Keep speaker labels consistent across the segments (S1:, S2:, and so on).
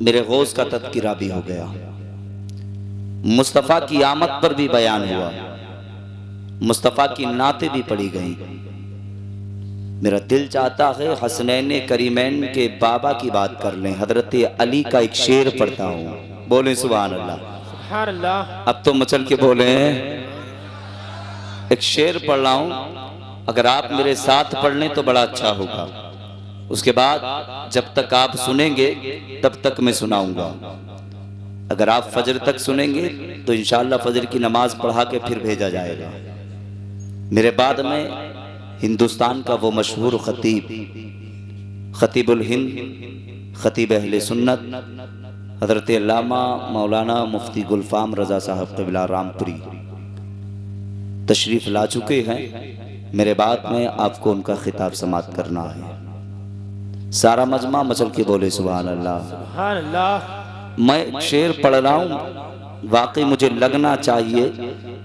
S1: मेरे गौस का तज़किरा भी हो गया, मुस्तफ़ा की आमद पर भी बयान हुआ, मुस्तफ़ा की नाते भी पढ़ी गई। मेरा दिल चाहता है हसनैन करीमैन के बाबा की बात कर लें। हजरत अली का एक शेर पढ़ता हूँ, बोले सुभान अल्लाह।
S2: सुभान अल्लाह।
S1: अब तो मचल के बोले। एक शेर पढ़ रहा हूँ, अगर आप मेरे साथ पढ़ लें तो बड़ा अच्छा होगा। उसके बाद जब तक आप सुनेंगे तब तक मैं सुनाऊंगा। अगर आप फजर तक सुनेंगे तो इंशाअल्लाह फजर की नमाज पढ़ा के फिर भेजा जाएगा। मेरे बाद में हिंदुस्तान का वो मशहूर खतीब, खतीबुल हिंद, खतीब अहले सुन्नत, हजरत अल्लामा मौलाना मुफ्ती गुलफाम रजा साहब क़िबला रामपुरी तशरीफ़ ला चुके हैं। मेरे बाद में आपको उनका खिताब समाअत करना है। सारा मजमा मचल के बोले सुभान अल्लाह।
S2: सुभान अल्लाह।
S1: मैं शेर पढ़ रहा हूँ, वाकई मुझे लगना चाहिए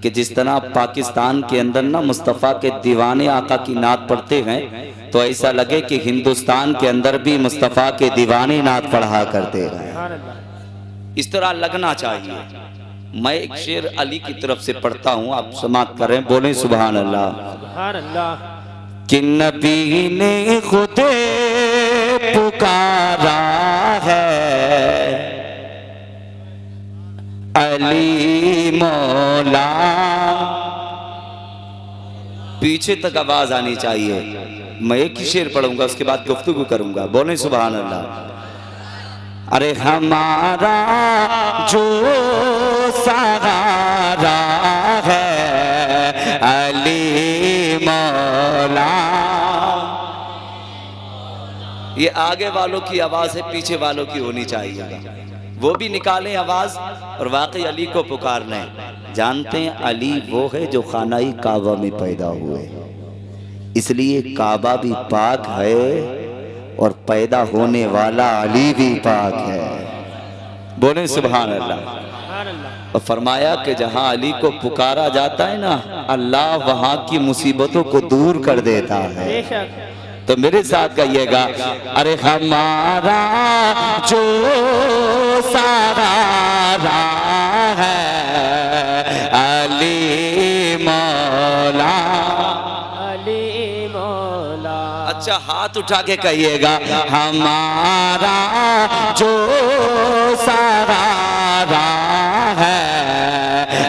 S1: कि जिस तरह पाकिस्तान के अंदर ना मुस्तफ़ा के दीवाने आका की नात पढ़ते हैं, तो ऐसा लगे कि हिंदुस्तान के अंदर भी मुस्तफ़ा के दीवाने नात पढ़ा करते हैं। इस तरह लगना चाहिए। मैं एक शेर अली की तरफ से पढ़ता हूँ, आप समाअत करें, बोले सुभान अल्लाह।
S2: सुभान अल्लाह।
S1: कि नबी ने खुदे पुकारा है अली मौला। पीछे तक आवाज आनी चाहिए। मैं एक ही शेर पढ़ूंगा, उसके बाद गुफ्तगू करूंगा, बोले सुभान अल्लाह। अरे हमारा जो सहारा है अली मौला। ये आगे वालों की आवाज है, पीछे वालों की होनी चाहिए। वो भी निकालें आवाज और वाकई अली को पुकारने। जानते हैं अली वो है जो खानाई काबा में पैदा हुए, इसलिए काबा भी पाक है और पैदा होने वाला अली भी पाक है। बोले सुभान अल्लाह। और फरमाया कि जहां अली को पुकारा जाता है ना, अल्लाह वहां की मुसीबतों को दूर कर देता है। तो मेरे साथ कहिएगा, अरे हमारा जो सहारा है अली मौला।
S2: अली मौला।
S1: अच्छा हाथ उठा के कहिएगा, हमारा जो सहारा है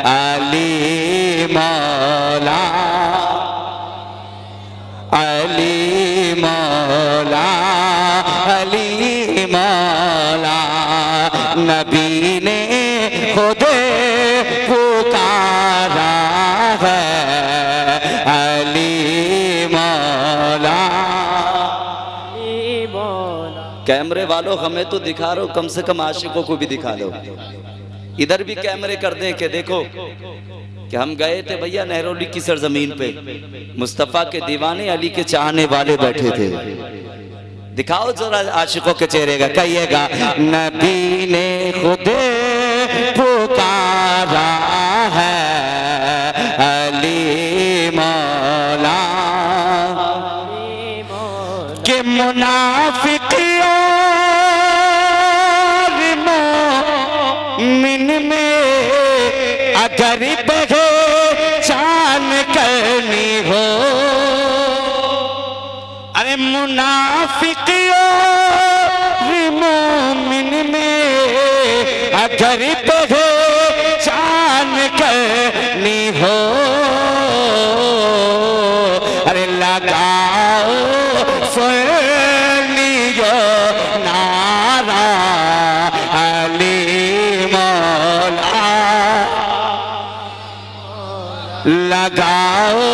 S1: अली मौला। अली मौला, अली मौला। नबी ने खुद पुकारा है अली मौला।
S2: अली मौला।
S1: कैमरे वालों हमें तो दिखा रहे हो, कम से कम आशिकों को भी दिखा दो। इधर भी कैमरे कर दें कि देखो कि हम गए थे भैया नहरोली की सरजमीन पे, मुस्तफ़ा के दीवाने अली के चाहने वाले बैठे थे। दिखाओ जरा आशिकों के चेहरे का, कहिएगा नबी ने खुद पुकारा है अली मौला। के मुनाफिकियों मोमिन में अगर पहचान करनी हो, अरे मुनाफिकियों मोमिन में अगर पहचान करनी हो, अरे लगाओ सुनियो नारा अली मौला। लगाओ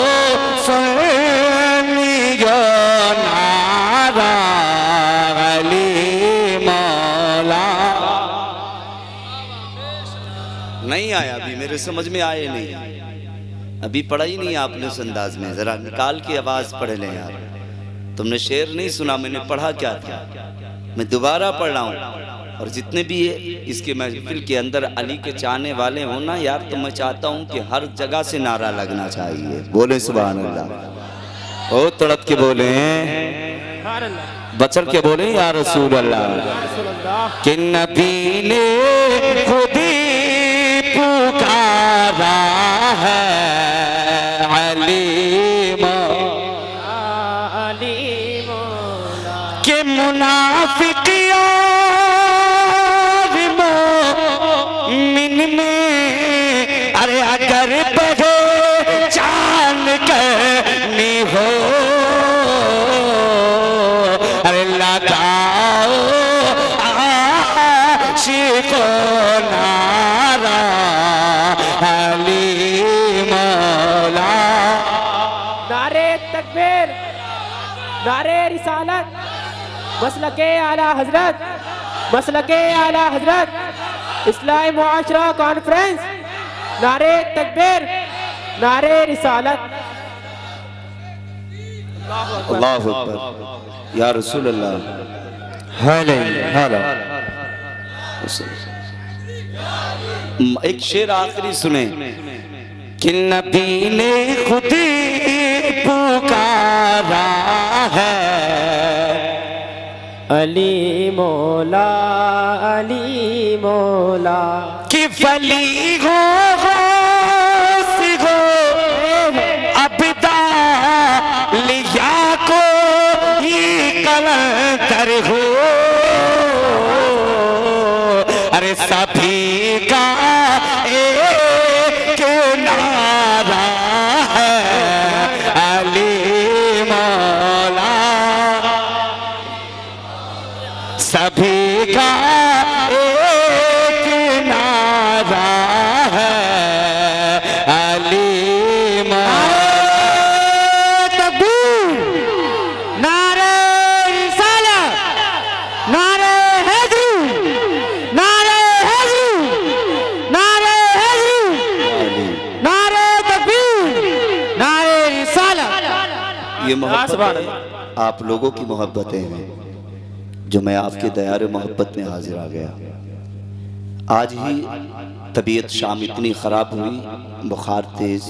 S1: सुनियो नारा अली मौला। नहीं आया अभी, मेरे समझ में आए नहीं, अभी पढ़ा ही नहीं आपने उस अंदाज में। जरा निकाल के आवाज पढ़ लें यार। तुमने शेर नहीं सुना, मैंने पढ़ा क्या था। मैं दोबारा पढ़ रहा हूँ। और जितने भी इसके महफिल के अंदर अली के चाहने वाले हो ना यार, तो मैं चाहता हूँ कि हर जगह से नारा लगना चाहिए। बोले सुभान अल्लाह। ओ तड़प के बोले
S2: सुभान अल्लाह।
S1: बचल के बोले या रसूल अल्लाह।
S2: या रसूल अल्लाह।
S1: कि नबी ने खुद ही पुकारा है अली
S2: मौला अली मौला
S1: के मुनाफिकियों मोमिन में अरे अगर पहचान करनी हो अरे लगाओ आशिको नारा अली मौला।
S2: नारे तकबीर, नारे रिसालत, मसलके आला हजरत, मसलके आला हजरत, इस्लाही मुआशरा कॉन्फ्रेंस, नारे तकबीर, नारे रिसालत।
S1: अल्लाहु अकबर या रसूल अल्लाह। हेलो एक शेर आखिरी सुने कि नबी ने खुद ही पुकारा है
S2: अली मौला अली मौला
S1: कि फली हो सिगो अबदा लिया को ये कलंतर हो अरे सभी का एक नारा है अली मौला सभी का एक नारा है अली मौला। तकबीर, नारे रिसालत, नारे हैदरी, नारे हैदरी, नारे हैदरी, नारे तकबीर, नारे रिसालत। ये मोहब्बत आप लोगों की मोहब्बतें हैं जो मैं आपके दयार मोहब्बत में हाजिर आ गया। आज ही तबीयत शाम इतनी ख़राब हुई, बुखार तेज़,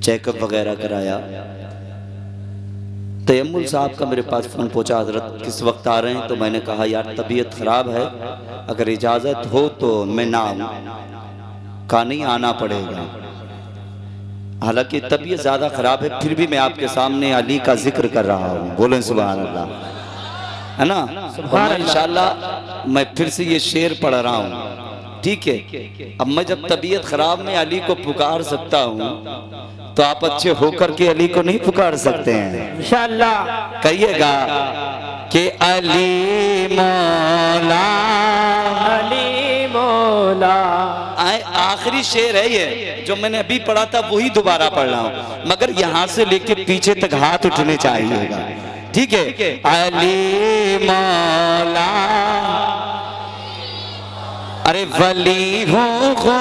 S1: चेकअप वगैरह कराया। तयम्मुल साहब का मेरे पास फ़ोन पहुंचा, हज़रत किस वक्त आ रहे हैं? तो मैंने कहा यार तबीयत ख़राब है, अगर इजाज़त हो तो मैं ना आऊँ। कहा नहीं आना पड़ेगा। हालांकि तबीयत ज़्यादा ख़राब है, फिर भी मैं आपके सामने अली का जिक्र कर रहा हूँ। बोलें सुभान अल्लाह, है ना? और इंशाअल्लाह मैं फिर से ये शेर पढ़ रहा हूँ, ठीक है? अब मैं जब तबीयत ख़राब में अली को पुकार सकता हूँ तो आप अच्छे होकर के अली को नहीं पुकार सकते हैं?
S2: इंशाअल्लाह
S1: कहिएगा कि अली मौला
S2: अली मौला।
S1: आखिरी शेर है ये, जो मैंने अभी पढ़ा था वही दोबारा पढ़ रहा हूँ, मगर यहाँ से लेके पीछे तक हाथ उठने चाहिएगा, ठीक है? अली मौला अरे वली हो हो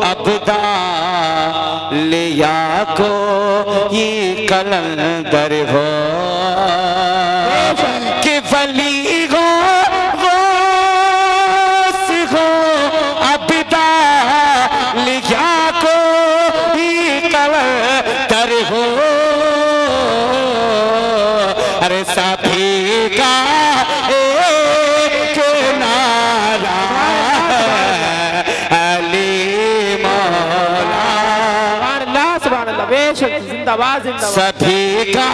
S1: अबदा लिया को ये कलंदर हो कि वली हो अबदा लिया को ये कलंदर हो अरे साथी का एक नारा अली मौला।
S2: सुभान अल्लाह, बेशक जिंदाबाद जिंदाबाद।
S1: सभी का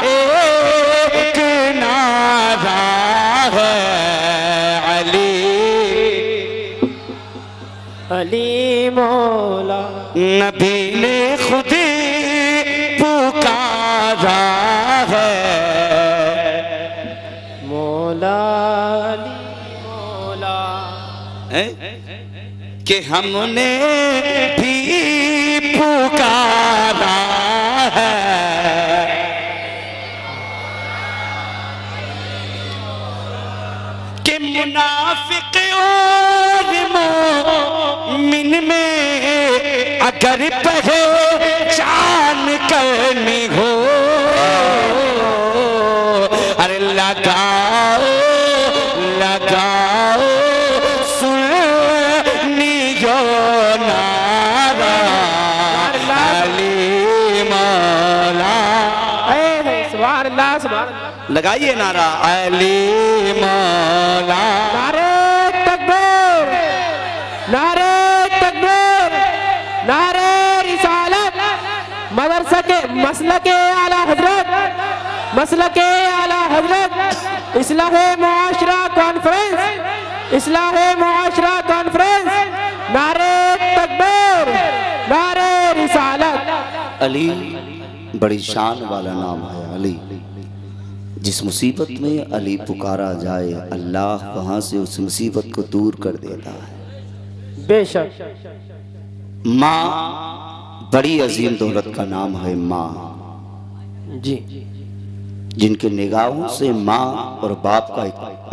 S1: एक नारा है अली
S2: अली मौला।
S1: नबी ने खुद पुकारा है
S2: मौला अली मौला
S1: कि हमने भी पुकारा है कि मुनाफिक और मोमिन में अगर पहचान करनी हो अरे लगाओ लगाओ सुनियो नारा अली मौला। लगाइए नारा अली मौला।
S2: नारे तकबीर, नारे तकबीर, नारे रिसालत, मदरसा के मसलके आला हजरत, मसलके आला हजरत, इस्लाहे मुआशरा कॉन्फ्रेंस, इस्लाहे मुआशरा कॉन्फ्रेंस, नारे तकबीर, नारे रिसालत।
S1: अली बड़ी शान वाला नाम है अली। जिस मुसीबत में अली पुकारा जाए अल्लाह वहां से उस मुसीबत को दूर कर देता है।
S2: बेशक
S1: माँ बड़ी अजीम दौलत का नाम है। माँ
S2: जी,
S1: जिनके निगाहों से माँ और बाप का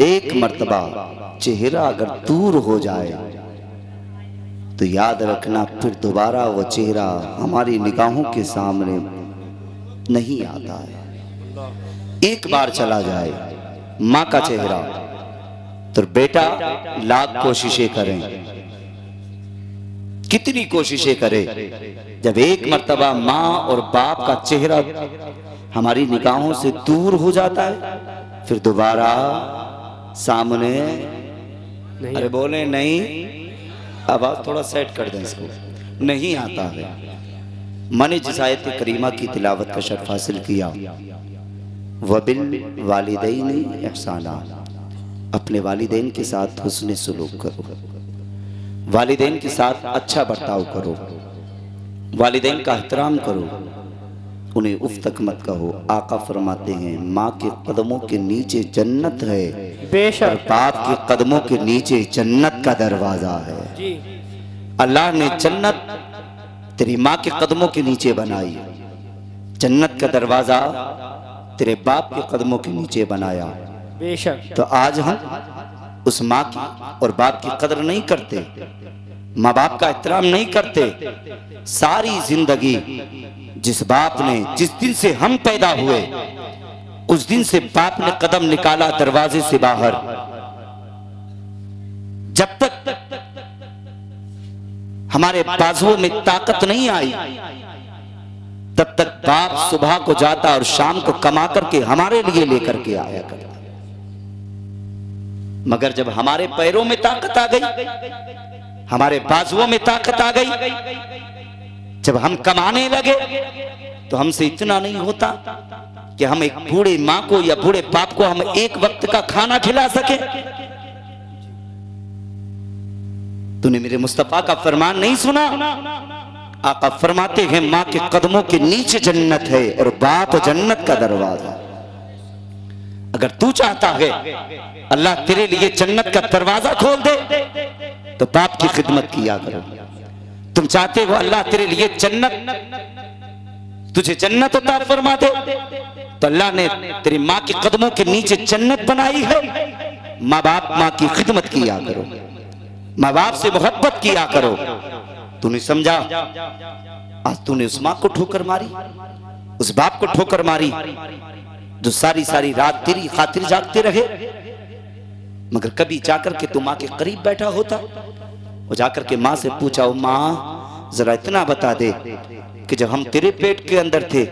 S1: एक मर्तबा चेहरा अगर दूर हो जाए तो याद रखना फिर दोबारा वो चेहरा हमारी निगाहों के सामने नहीं आता है। एक बार चला जाए माँ का चेहरा तो बेटा लाख कोशिशें करें, कितनी कोशिशें करें, जब एक मर्तबा माँ और बाप का चेहरा हमारी निगाहों से दूर हो जाता है फिर दोबारा सामने
S2: नहीं।
S1: अरे बोले नहीं, आवाज थोड़ा सेट कर दें इसको, नहीं आता है। मैंने जिस आयत करीमा की तिलावत का शर्फ हासिल किया, वबिल वालिदैन इहसाना, अपने वालिदैन के साथ हुस्न सुलूक करो, वालिदैन के साथ अच्छा बर्ताव करो, वालिदैन का एहतराम करो, उन्हें उफ तक मत कहो। आका फरमाते हैं माँ के कदमों के नीचे जन्नत है, और बाप के कदमों के नीचे जन्नत का दरवाजा है। अल्लाह ने जन्नत तेरी माँ के कदमों के नीचे बनाई, जन्नत का दरवाजा तेरे बाप के कदमों के नीचे बनाया।
S2: बेशक
S1: तो आज हम उस माँ की और बाप की कदर नहीं करते, माँ बाप का एहतराम नहीं करते। सारी जिंदगी जिस बाप ने, जिस दिन से हम पैदा हुए उस दिन से बाप ने कदम निकाला दरवाजे से बाहर। जब तक हमारे बाजुओं में ताकत नहीं आई तब तक बाप सुबह को जाता और शाम को कमा करके हमारे लिए लेकर के आया करता। मगर जब हमारे पैरों में ताकत आ गई, हमारे बाजुओं में ताकत आ गई, जब हम कमाने लगे तो हमसे इतना नहीं होता कि हम एक बूढ़े माँ को या बूढ़े बाप को हम एक वक्त का खाना खिला सके। तूने मेरे मुस्तफा का फरमान नहीं सुना? आका फरमाते हैं माँ के कदमों के नीचे जन्नत है और बाप जन्नत का दरवाजा। अगर तू चाहता है अल्लाह तेरे लिए जन्नत का दरवाजा खोल दे तो बाप की खिदमत किया करो। तुम चाहते हो अल्लाह तेरे लिए जन्नत, तुझे जन्नत अता फरमा दे तो अल्लाह ने तेरी माँ के कदमों के नीचे जन्नत बनाई है। माँ बाप माँ की खिदमत किया करो, माँ बाप से मोहब्बत किया करो। तूने समझा, आज तूने उस माँ को ठोकर मारी, उस बाप को ठोकर मारी जो सारी सारी रात तेरी खातिर जागते रहे। मगर कभी जाकर के तू माँ के करीब बैठा होता, वो जाकर के माँ से पूछा, ओ माँ जरा इतना बता दे कि जब हम तेरे पेट के अंदर थे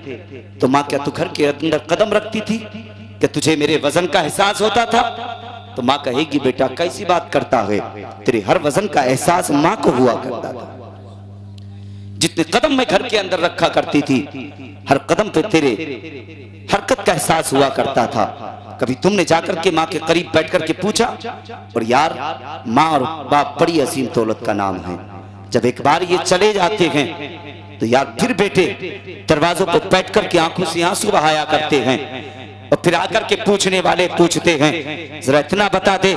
S1: तो माँ क्या तू घर के अंदर कदम रखती थी? क्या तुझे मेरे वजन का एहसास होता था? तो माँ कहेगी बेटा कैसी बात करता है, तेरे हर वजन का एहसास माँ को हुआ करता था। जितने कदम मैं घर के अंदर रखा करती थी हर कदम पे तेरे हरकत का एहसास हुआ करता था। कभी तुमने जाकर के माँ के करीब बैठ कर के पूछा? और यार माँ और बाप बड़ी असीम दौलत का नाम है। जब एक बार ये चले जाते हैं तो यार फिर बेटे दरवाजों पर बैठ कर के आंखों से आंसू बहाया करते हैं और फिर आकर के पूछने वाले पूछते हैं जरा इतना बता दे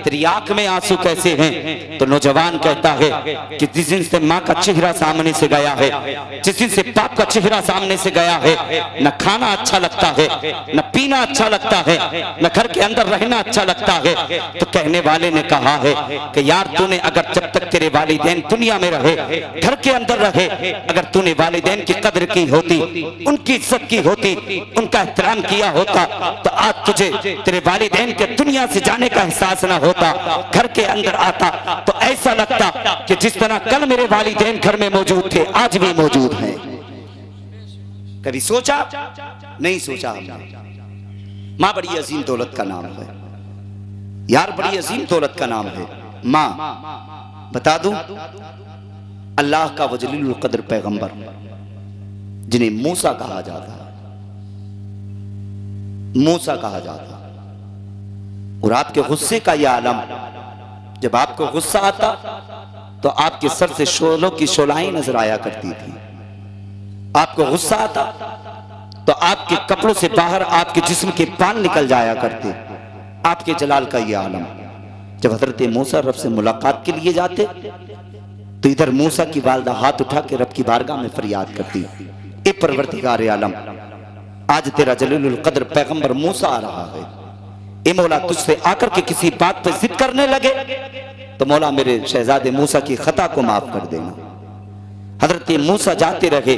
S1: तेरी आंख में आंसू कैसे हैं? तो नौजवान कहता है कि जिस दिन से माँ का चेहरा सामने से गया है, जिस दिन से बाप का चेहरा सामने से गया है, न खाना अच्छा लगता है, न पीना अच्छा लगता है, न घर के अंदर रहना अच्छा लगता है। तो कहने वाले ने कहा है कि यार तूने अगर जब तक तेरे वालिदैन दुनिया में रहे, घर के अंदर रहे, अगर तूने वालिदैन की कदर की होती, उनकी इज्जत की होती, उनका एहतराम किया होता तो आज तुझे तेरे वालिदैन के दुनिया से जाने का एहसास ना होता। घर के अंदर आता तो ऐसा लगता कि जिस तरह कल मेरे वालिदैन घर में मौजूद थे आज भी मौजूद हैं। कभी सोचा? नहीं सोचा हमने। माँ बड़ी अजीम दौलत का नाम है यार, बड़ी अजीम दौलत का नाम है माँ। बता दूं, अल्लाह का वजलील कद्र पैगंबर जिन्हें मूसा कहा जाता है, मूसा कहा जाता है, और आपके गुस्से का यह आलम, जब आपको गुस्सा आता तो आपके सर से शोलों की शोलाएं नजर आया करती थी। आपको गुस्सा आता तो आपके कपड़ों से बाहर आपके जिस्म के बाल निकल जाया करते। आपके जलाल का यह आलम। जब हजरत मूसा रब से मुलाकात के लिए जाते तो इधर मूसा की वालदा हाथ उठा के रब की बारगाह में फरियाद करती, ए परवरदिगार आलम, आज तेरा जलीलुल कद्र पैगंबर मूसा आ रहा है। ए मौला, तुझसे आकर के किसी बात पर जिद करने लगे तो मौला मेरे शहजादे मूसा की खता को माफ कर देना। हजरत मूसा जाते रहे,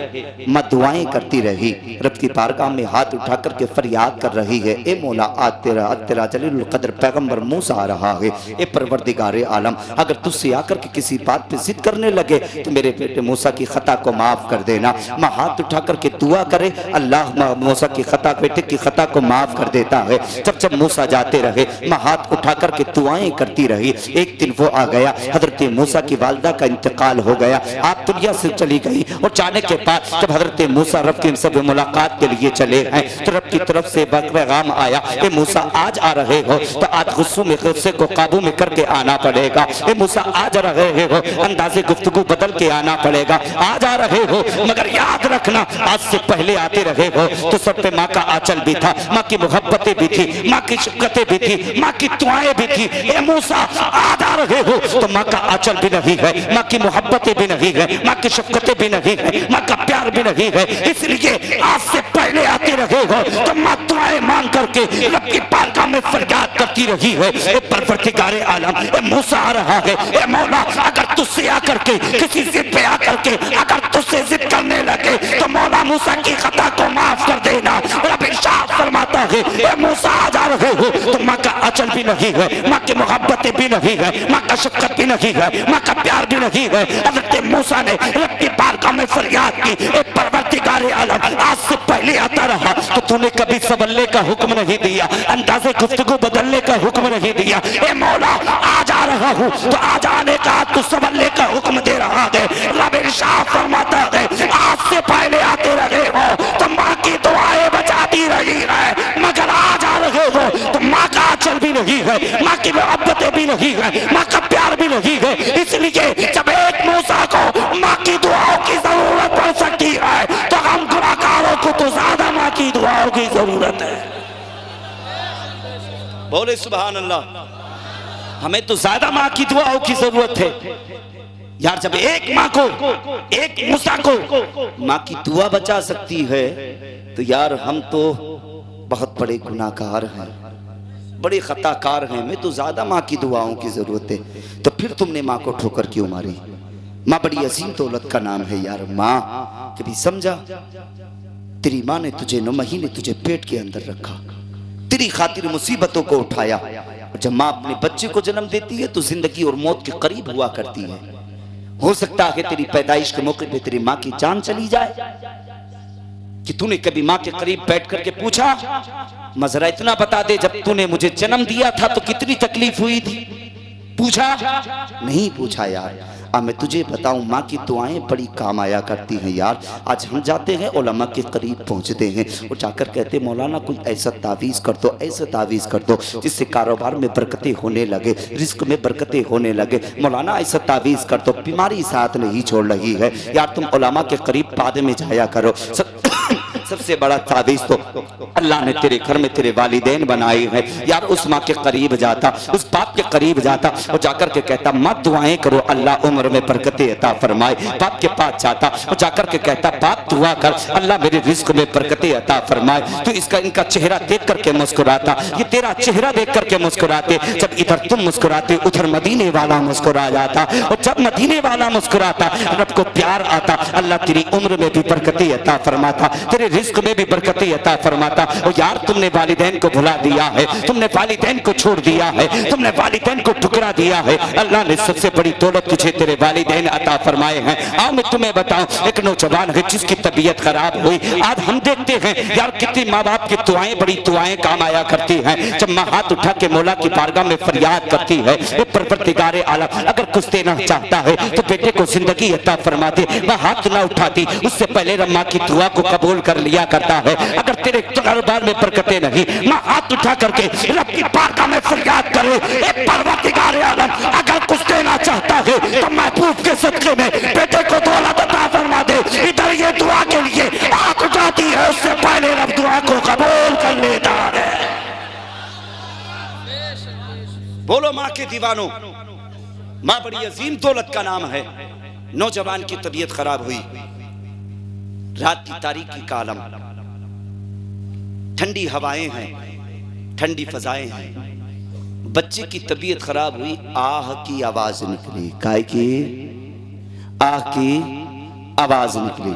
S1: मां दुआएं करती रही, रब की बारगाह में हाथ उठा करके फरियाद कर रही है, ए मौला, आज तेरा जलीलुल कद्र पैगंबर मूसा आ रहा है। ए परवरदिगारे आलम, अगर तुझसे आकर के किसी बात पे जिद करने लगे तो मेरे बेटे मूसा की खता को माफ कर देना। मां हाथ उठा करके दुआ करे, अल्लाह मूसा की खता, बेटे की खता को माफ कर देता है। जब जब मूसा जाते रहे, मां हाथ उठा करके दुआएं करती रही। एक दिन वो आ गया, हजरत मूसा की वालदा का इंतकाल हो गया, आप दुनिया से चली गई। और जाने के बाद जब हजरत मूसा रब की सब मुलाकात के लिए चले हैं तो रब की तरफ से पैगाम आया, ए मूसा आज आ रहे हो तो आज गुस्से को काबू में करके आना पड़ेगा। ए मूसा आज आ रहे हो, अंदाजे गुफ्तगू बदल के आना पड़ेगा। आज आ रहे हो मगर याद रखना, आज से पहले आते रहे हो तो सब पे माँ का आंचल भी था, माँ की मोहब्बतें भी थी, माँ की शफ़क़तें भी थी, माँ की दुआएं भी थी। ए मूसा आज आ रहे हो तो माँ का आंचल भी नहीं है, माँ की मोहब्बतें भी नहीं है, माँ की शफ़क़तें भी नहीं है, माँ का प्यार भी नहीं है। इसलिए आज से पहले आते रहे हो तो माँ दुआएं मांग करके रब की बारगाह में फरियाद करती रही है। ए परवरदिगारे आलम, ए मूसा आ रहा है, ए मौला, अगर तुझसे आकर के किसी जिद पे आकर के अगर तुझसे जिद करने लगे तो मौला मूसा की खता को माफ कर देना। रब इरशाद फरमाता है, ए मूसा आ जा रहे हो तो माँ का आंचल भी नहीं है, माँ की मोहब्बतें भी नहीं है, माँ का शफ़क़त भी नहीं है, माँ का प्यार भी नहीं है। हज़रत मूसा ने रब की बारगाह में फरियाद की, ए परवरदिगारे आलम, आज से पहले आता रहा तो तूने कभी संभलने का हुक्म नहीं दिया, अंदाजे गुफ्तगू बदलने का हुक्म नहीं दिया। ए मौला, आज आ रहा हूँ तो आज आने का तू संभलने का हुक्म दे रहा है। रब इरशाद फरमाता है, आज से पहले आते रहे हो तो माँ की दुआएं बचाती रही है, मगर आज आ रहे हो तो माँ का आंचल भी नहीं है, माँ की मोहब्बतें भी नहीं है, माँ का प्यार भी नहीं है। इसलिए जब एक मूसा को माँ की दुआओं की जरूरत पड़ सकती है तो हम गुनाहगारों को तो ज्यादा माँ की दुआओं की जरूरत है। बोले सुभान अल्लाह, हमें तो ज्यादा माँ की दुआओं की जरूरत है यार। जब एक माँ को, एक मूसा को माँ की दुआ बचा सकती है तो यार हम तो बहुत बड़े गुनाहगार हैं, बड़े खताकार हैं, हमें तो ज्यादा माँ की दुआओं की जरूरत है। तो फिर तुमने माँ को ठोकर क्यों मारी? माँ बड़ी अजीम दौलत का नाम है यार। माँ कभी समझा, तेरी माँ ने तुझे 9 महीने तुझे पेट के अंदर रखा, तेरी खातिर मुसीबतों को उठाया। और जब माँ अपने बच्चे को जन्म देती है तो जिंदगी और मौत के करीब हुआ करती है। हो सकता है तेरी पैदाइश के मौके पे तेरी माँ की जान चली जाए। कि तूने कभी माँ के करीब बैठ करके पूछा, मजरा इतना बता दे, जब तूने मुझे जन्म दिया था तो कितनी तकलीफ हुई थी? पूछा? नहीं पूछा यार। अब मैं तुझे बताऊं, माँ की दुआएं बड़ी काम आया करती हैं यार। आज हम जाते हैं उलमा के करीब पहुंचते हैं और जाकर कहते मौलाना कोई ऐसा तावीज़ कर दो, ऐसा तावीज़ कर दो जिससे कारोबार में बरकतें होने लगे, रिस्क में बरकतें होने लगे। मौलाना ऐसा तावीज़ कर दो, बीमारी साथ नहीं छोड़ रही है यार। तुम उलमा के करीब बाद में जाया करो। सबसे बड़ा तावीज़ तो अल्लाह ने तेरे घर में तेरे वालिदैन बनाए हैं यार। उस माँ के करीब जाता, उस बाप के करीब जाता और जाकर के कहता माँ दुआएं करो, अल्लाह उम्र में बरकतें अता फरमाए। बाप के पास जाता और जाकर के कहता बाप दुआ कर, अल्लाह मेरे रिस्क में बरकतें अता फरमाए। तो इसका इनका चेहरा देख करके मुस्कुराता, ये तेरा चेहरा देख करके मुस्कुराते। जब इधर तुम मुस्कुराते उधर मदीने वाला मुस्कुरा जाता, और जब मदीने वाला मुस्कुराता रब को प्यार आता, अल्लाह तेरी उम्र में भी बरकतें अता फरमाता, तेरे
S3: रिस्क में भी बरकतें अता फरमाता। और यार तुमने वालिदैन को भुला दिया है, तुमने वालिदैन को छोड़ दिया है, तुमने वालिदैन को ठुकरा दिया है। अल्लाह ने सबसे बड़ी दौलत तुझे तेरे वालिदैन अता फरमाए हैं। आओ मैं तुम्हें बताऊं, एक नौजवान है जिसकी तबीयत खराब हुई। आज हम देखते हैं यार कितनी माँ बाप की दुआएं, बड़ी दुआएं काम आया करती हैं। जब माँ हाथ उठा के मौला की बारगाह में फरियाद करती है, परवरदिगारे आलम अगर कुछ देना चाहता है तो बेटे को जिंदगी अता फरमा दे। वह हाथ ना उठाती, उससे पहले रम्मा की दुआ को कबूल कर लिया करता है। अगर तेरे दरबार में बरकतें नहीं, माँ हाथ उठा करके रब की बारगाह में फरियाद करे, परवरदिगारे आलम अगर कुछ देना चाहता है तो महबूब के सदके में बेटे को दौलत अता फरमा दे। इधर ये दुआ के लिए हाथ उठाती है, उससे पहले रब दुआ को कबूल कर लेता है।
S1: बोलो माँ के दीवानों, माँ बड़ी अजीम दौलत का नाम है। नौजवान की तबीयत खराब हुई, रात की तारीकी का आलम, ठंडी हवाएं हैं, ठंडी फजाएं हैं। बच्चे की तबीयत खराब हुई, आह की आवाज निकली। काय की आह की आवाज निकली,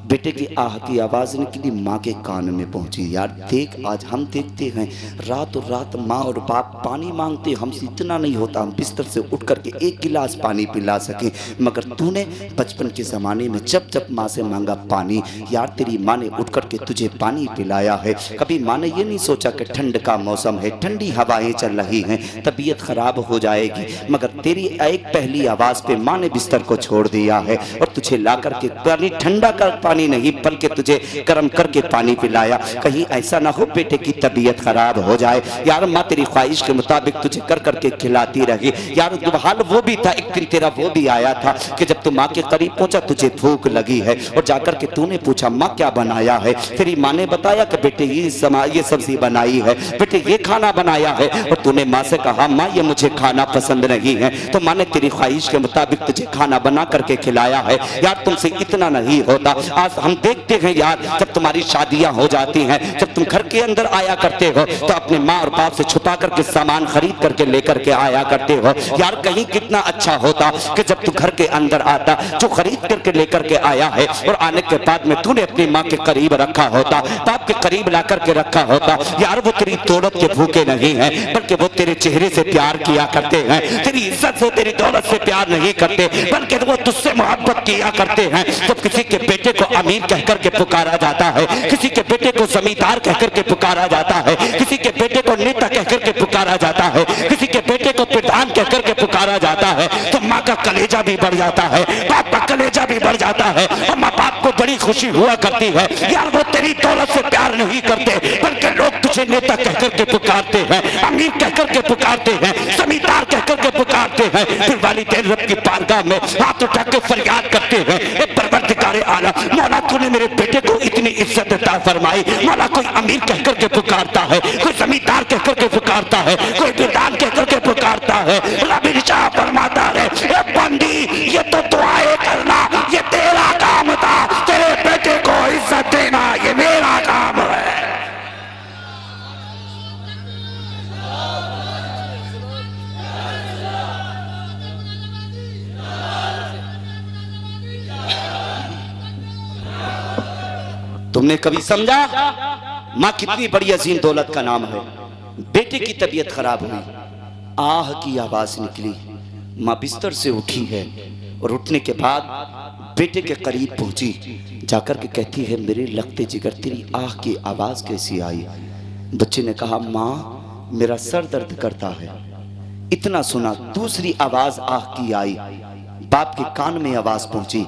S1: बेटे की आह की आवाज निकली, माँ के कान में पहुंची। यार देख, आज हम देखते हैं रात और रात माँ और बाप पानी मांगते, हमसे इतना नहीं होता हम बिस्तर से उठ करके एक गिलास पानी पिला सके। मगर तूने बचपन के ज़माने में जब जब माँ से मांगा पानी, यार तेरी माँ ने उठ करके तुझे पानी पिलाया है। कभी माँ ने ये नहीं सोचा कि ठंड का मौसम है, ठंडी हवाएं चल रही हैं, तबीयत खराब हो जाएगी। मगर तेरी एक पहली आवाज़ पे माँ ने बिस्तर को छोड़ दिया है और तुझे ला करके पानी, ठंडा का पानी नहीं बल्कि तुझे गर्म करके पानी पिलाया। कहीं ऐसा ना हो बेटे की तबीयत खराब हो जाए। यार माँ तेरी ख्वाहिश के मुताबिक तुझे कर करके खिलाती रही। यार हाल वो भी था, एक दिन तेरा वो भी आया था कि जब तू माँ के करीब पहुंचा तुझे भूख लगी है और जाकर के तूने पूछा माँ क्या बनाया है। तेरी माँ ने बताया कि बेटे ये सब्जी बनाई है, बेटे ये खाना बनाया है। और तूने माँ से कहा माँ ये मुझे खाना पसंद नहीं है, तो माँ ने तेरी ख्वाहिश के मुताबिक तुझे खाना बना करके खिलाया है। यार तुमसे इतना नहीं होता। आज हम देखते हैं यार जब तुम्हारी शादियां हो जाती हैं, जब तुम घर के अंदर आया करते हो तो अपने माँ और बाप से छुपा करके सामान खरीद करके लेकर के आया करते हो। यार कहीं कितना अच्छा होता कि जब तू घर के अंदर आता, जो खरीद करके लेकर के आया है और आने के बाद में तूने अपनी माँ के करीब रखा होता, बाप के करीब ला करके रखा होता। यार वो तेरी दौलत के भूखे नहीं है, बल्कि वो तेरे चेहरे से प्यार किया करते हैं, तेरी इज्जत से, तेरी दौलत से प्यार नहीं करते, बल्कि वो तुझसे मोहब्बत किया करते हैं। जब किसी के बेटे को अमीर कहकर के पुकारा जाता है, किसी के बेटे को जमींदार कहकर के पुकारा जाता है, किसी के बेटे को नेता कहकर के पुकारा जाता है, किसी के बेटे को प्रधान कहकर के पुकारा जाता है, तो माँ का कलेजा भी बढ़ जाता है, बाप का कलेजा भी बढ़ जाता है और माँ बाप को बड़ी खुशी हुआ करती है। यार वो तेरी दौलत से प्यार नहीं करते, बल्कि लोग तुझे नेता कहकर के पुकारते हैं, अमीर कहकर के पुकारते हैं, जमींदार कहकर के पुकारते हैं। फिर वालिदैन रब की बारगाह में हाथ उठा के फरियाद करते हैं, परवरदिगारे आलम मौला तूने मेरे बेटे को इतनी इज्जत अता फरमाई। मौला कोई अमीर कहकर के पुकारता है, कोई जमींदार कहकर के पुकारता है, कोई प्रधान कहकर के पुकारता है। रब इरशाद फरमाता है ए बंदी ये तो दुआएं करना ये तेरा काम था, तेरे बेटे को इज्जत देना ये मेरा काम है। तुमने कभी समझा माँ कितनी बड़ी अजीम दौलत का नाम है। बेटे की तबीयत खराब हुई, आह की आवाज निकली, माँ बिस्तर से उठी है और उठने के बाद बेटे के करीब पहुंची, जाकर के कहती है मेरे लगते जिगर तेरी आह की आवाज कैसी आई। बच्चे ने कहा माँ मेरा सर दर्द करता है। इतना सुना, दूसरी आवाज आह की आई, बाप के कान में आवाज पहुंची,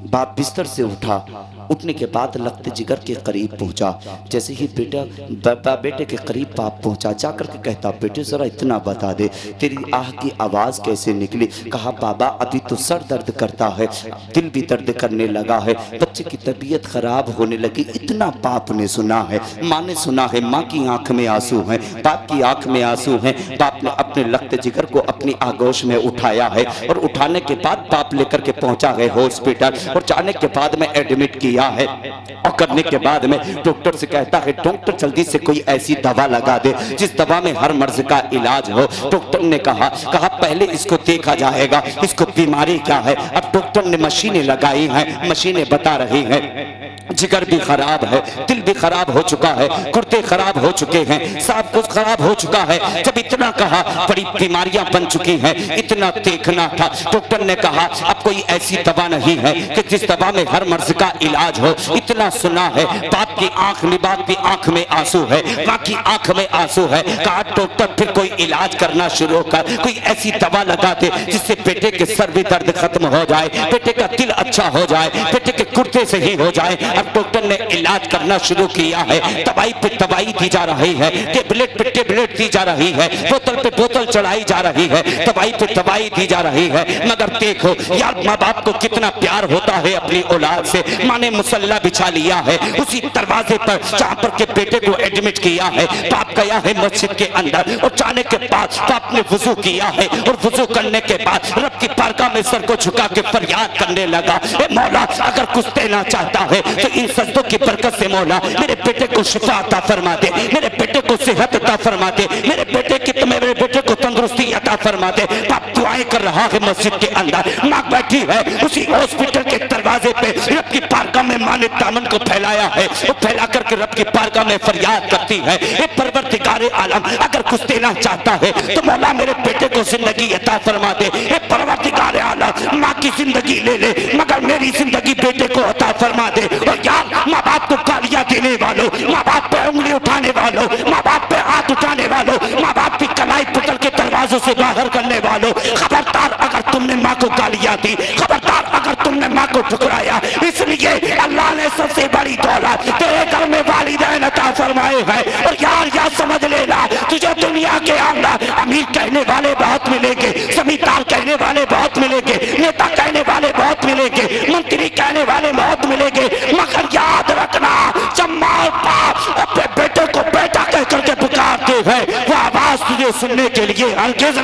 S1: बाप बिस्तर से उठा, उठने के बाद लगते जिगर के करीब पहुंचा। जैसे ही बेटे के करीब बाप पहुंचा, जाकर के कहता बेटे जरा इतना बता दे तेरी आह की आवाज कैसे निकली। कहा बाबा अभी तो सर दर्द करता है, दिल भी दर्द करने लगा है, बच्चे की तबीयत खराब होने लगी। इतना बाप ने सुना है, माँ ने सुना है, माँ की आंख में आंसू हैं, बाप की आंख में आंसू हैं। बाप ने अपने लगते जिगर को अपनी आगोश में उठाया है और उठाने के बाद बाप लेकर के पहुंचा है हॉस्पिटल और जाने के बाद में एडमिट किया है। और करने के बाद में डॉक्टर से कहता है डॉक्टर जल्दी से कोई ऐसी दवा लगा दे जिस दवा में हर मर्ज का इलाज हो। डॉक्टर ने कहा पहले इसको देखा जाएगा इसको बीमारी क्या है। अब डॉक्टर ने मशीनें लगाई हैं, मशीनें बता रही हैं
S3: जिगर भी खराब है, दिल भी खराब हो चुका है, गुर्दे खराब हो चुके हैं, सब कुछ खराब हो चुका है। जब इतना कहा, बड़ी बीमारियां बन चुकी हैं, इतना देखना था। डॉक्टर ने कहा अब कोई ऐसी दवा नहीं है कि जिस दवा में हर मर्ज का इलाज हो। इतना सुना है, बाप की आंख में, बाप की आंख में आंसू है, माँ की आंख में आंसू है। कहा डॉक्टर फिर कोई इलाज करना शुरू कर, कोई ऐसी दवा लगा दे जिससे बेटे के सर भी दर्द खत्म हो जाए, बेटे का दिल अच्छा हो जाए, बेटे के कुर्ते से ही हो जाए। अब डॉक्टर ने इलाज करना शुरू किया है, दवाई पे दवाई दी जा रही है, टेबलेट पे टेबलेट दी जा रही है, बोतल पे बोतल चढ़ाई जा रही है, दवाई पे दवाई दी जा रही है। मगर देखो यार, माँ बाप को कितना प्यार होता है अपनी औलाद से। माँ ने मुसल्ला बिछा लिया है उसी दरवाजे पर जहाँ पर के बेटे को एडमिट किया है। बाप गया है मस्जिद के अंदर और जाने के बाद बाप ने वुजू किया है और वुजू करने के बाद रब की बारगाह में सर को झुका के फरियाद करने लगा, ए मौला अगर कुछ देना चाहता है तो इन सजदों की बरकत से मौला मेरे बेटे को शिफा अता फरमा दे, मेरे बेटे को सेहत अता फरमा दे, मेरे बेटे को तंदुरुस्ती अता फरमा दे। बाप दुआएं कर रहा है मस्जिद के अंदर, माँ बैठी है उसी हॉस्पिटल के दरवाजे पे, रब की बारगाह में माँ ने दामन को फैलाया है, वो फैला करके रब की बारगाह में फरियाद करती है, ए परवरदिगारे आलम अगर कुछ देना चाहता है तो मौला मेरे बेटे को जिंदगी अता फरमा दे, ए परवरदिगारे आलम माँ की जिंदगी ले ले मगर मेरी जिंदगी बेटे को अता फरमा दे। और यार माँ बाप को गालियां देने वालों, माँ बाप पे उंगली उठाने वालों, माँ बाप पे हाथ उठाने वालों, माँ बाप की कलाई पुतल के दरवाजों से बाहर करने वालों, खबरदार अगर तुमने माँ को गालियां दी, खबरदार अगर तुमने माँ को ठुकराया। इसलिए अल्लाह ने सबसे बड़ी दौलत तेरे घर में वालिदैन अता फरमाए हैं। और यार समझ लेना, तुझे दुनिया के अंदर अमीर कहने वाले बहुत मिलेंगे, जमींदार कहने वाले बहुत मिलेंगे, नेता कहने वाले बहुत मिलेंगे, मंत्री कहने वाले बहुत मिलेंगे, मगर याद रखना जब माँ बाप अपने बेटे को बेटा कह करके पुकारते हैं वो आवाज तुझे सुनने के लिए हरगिज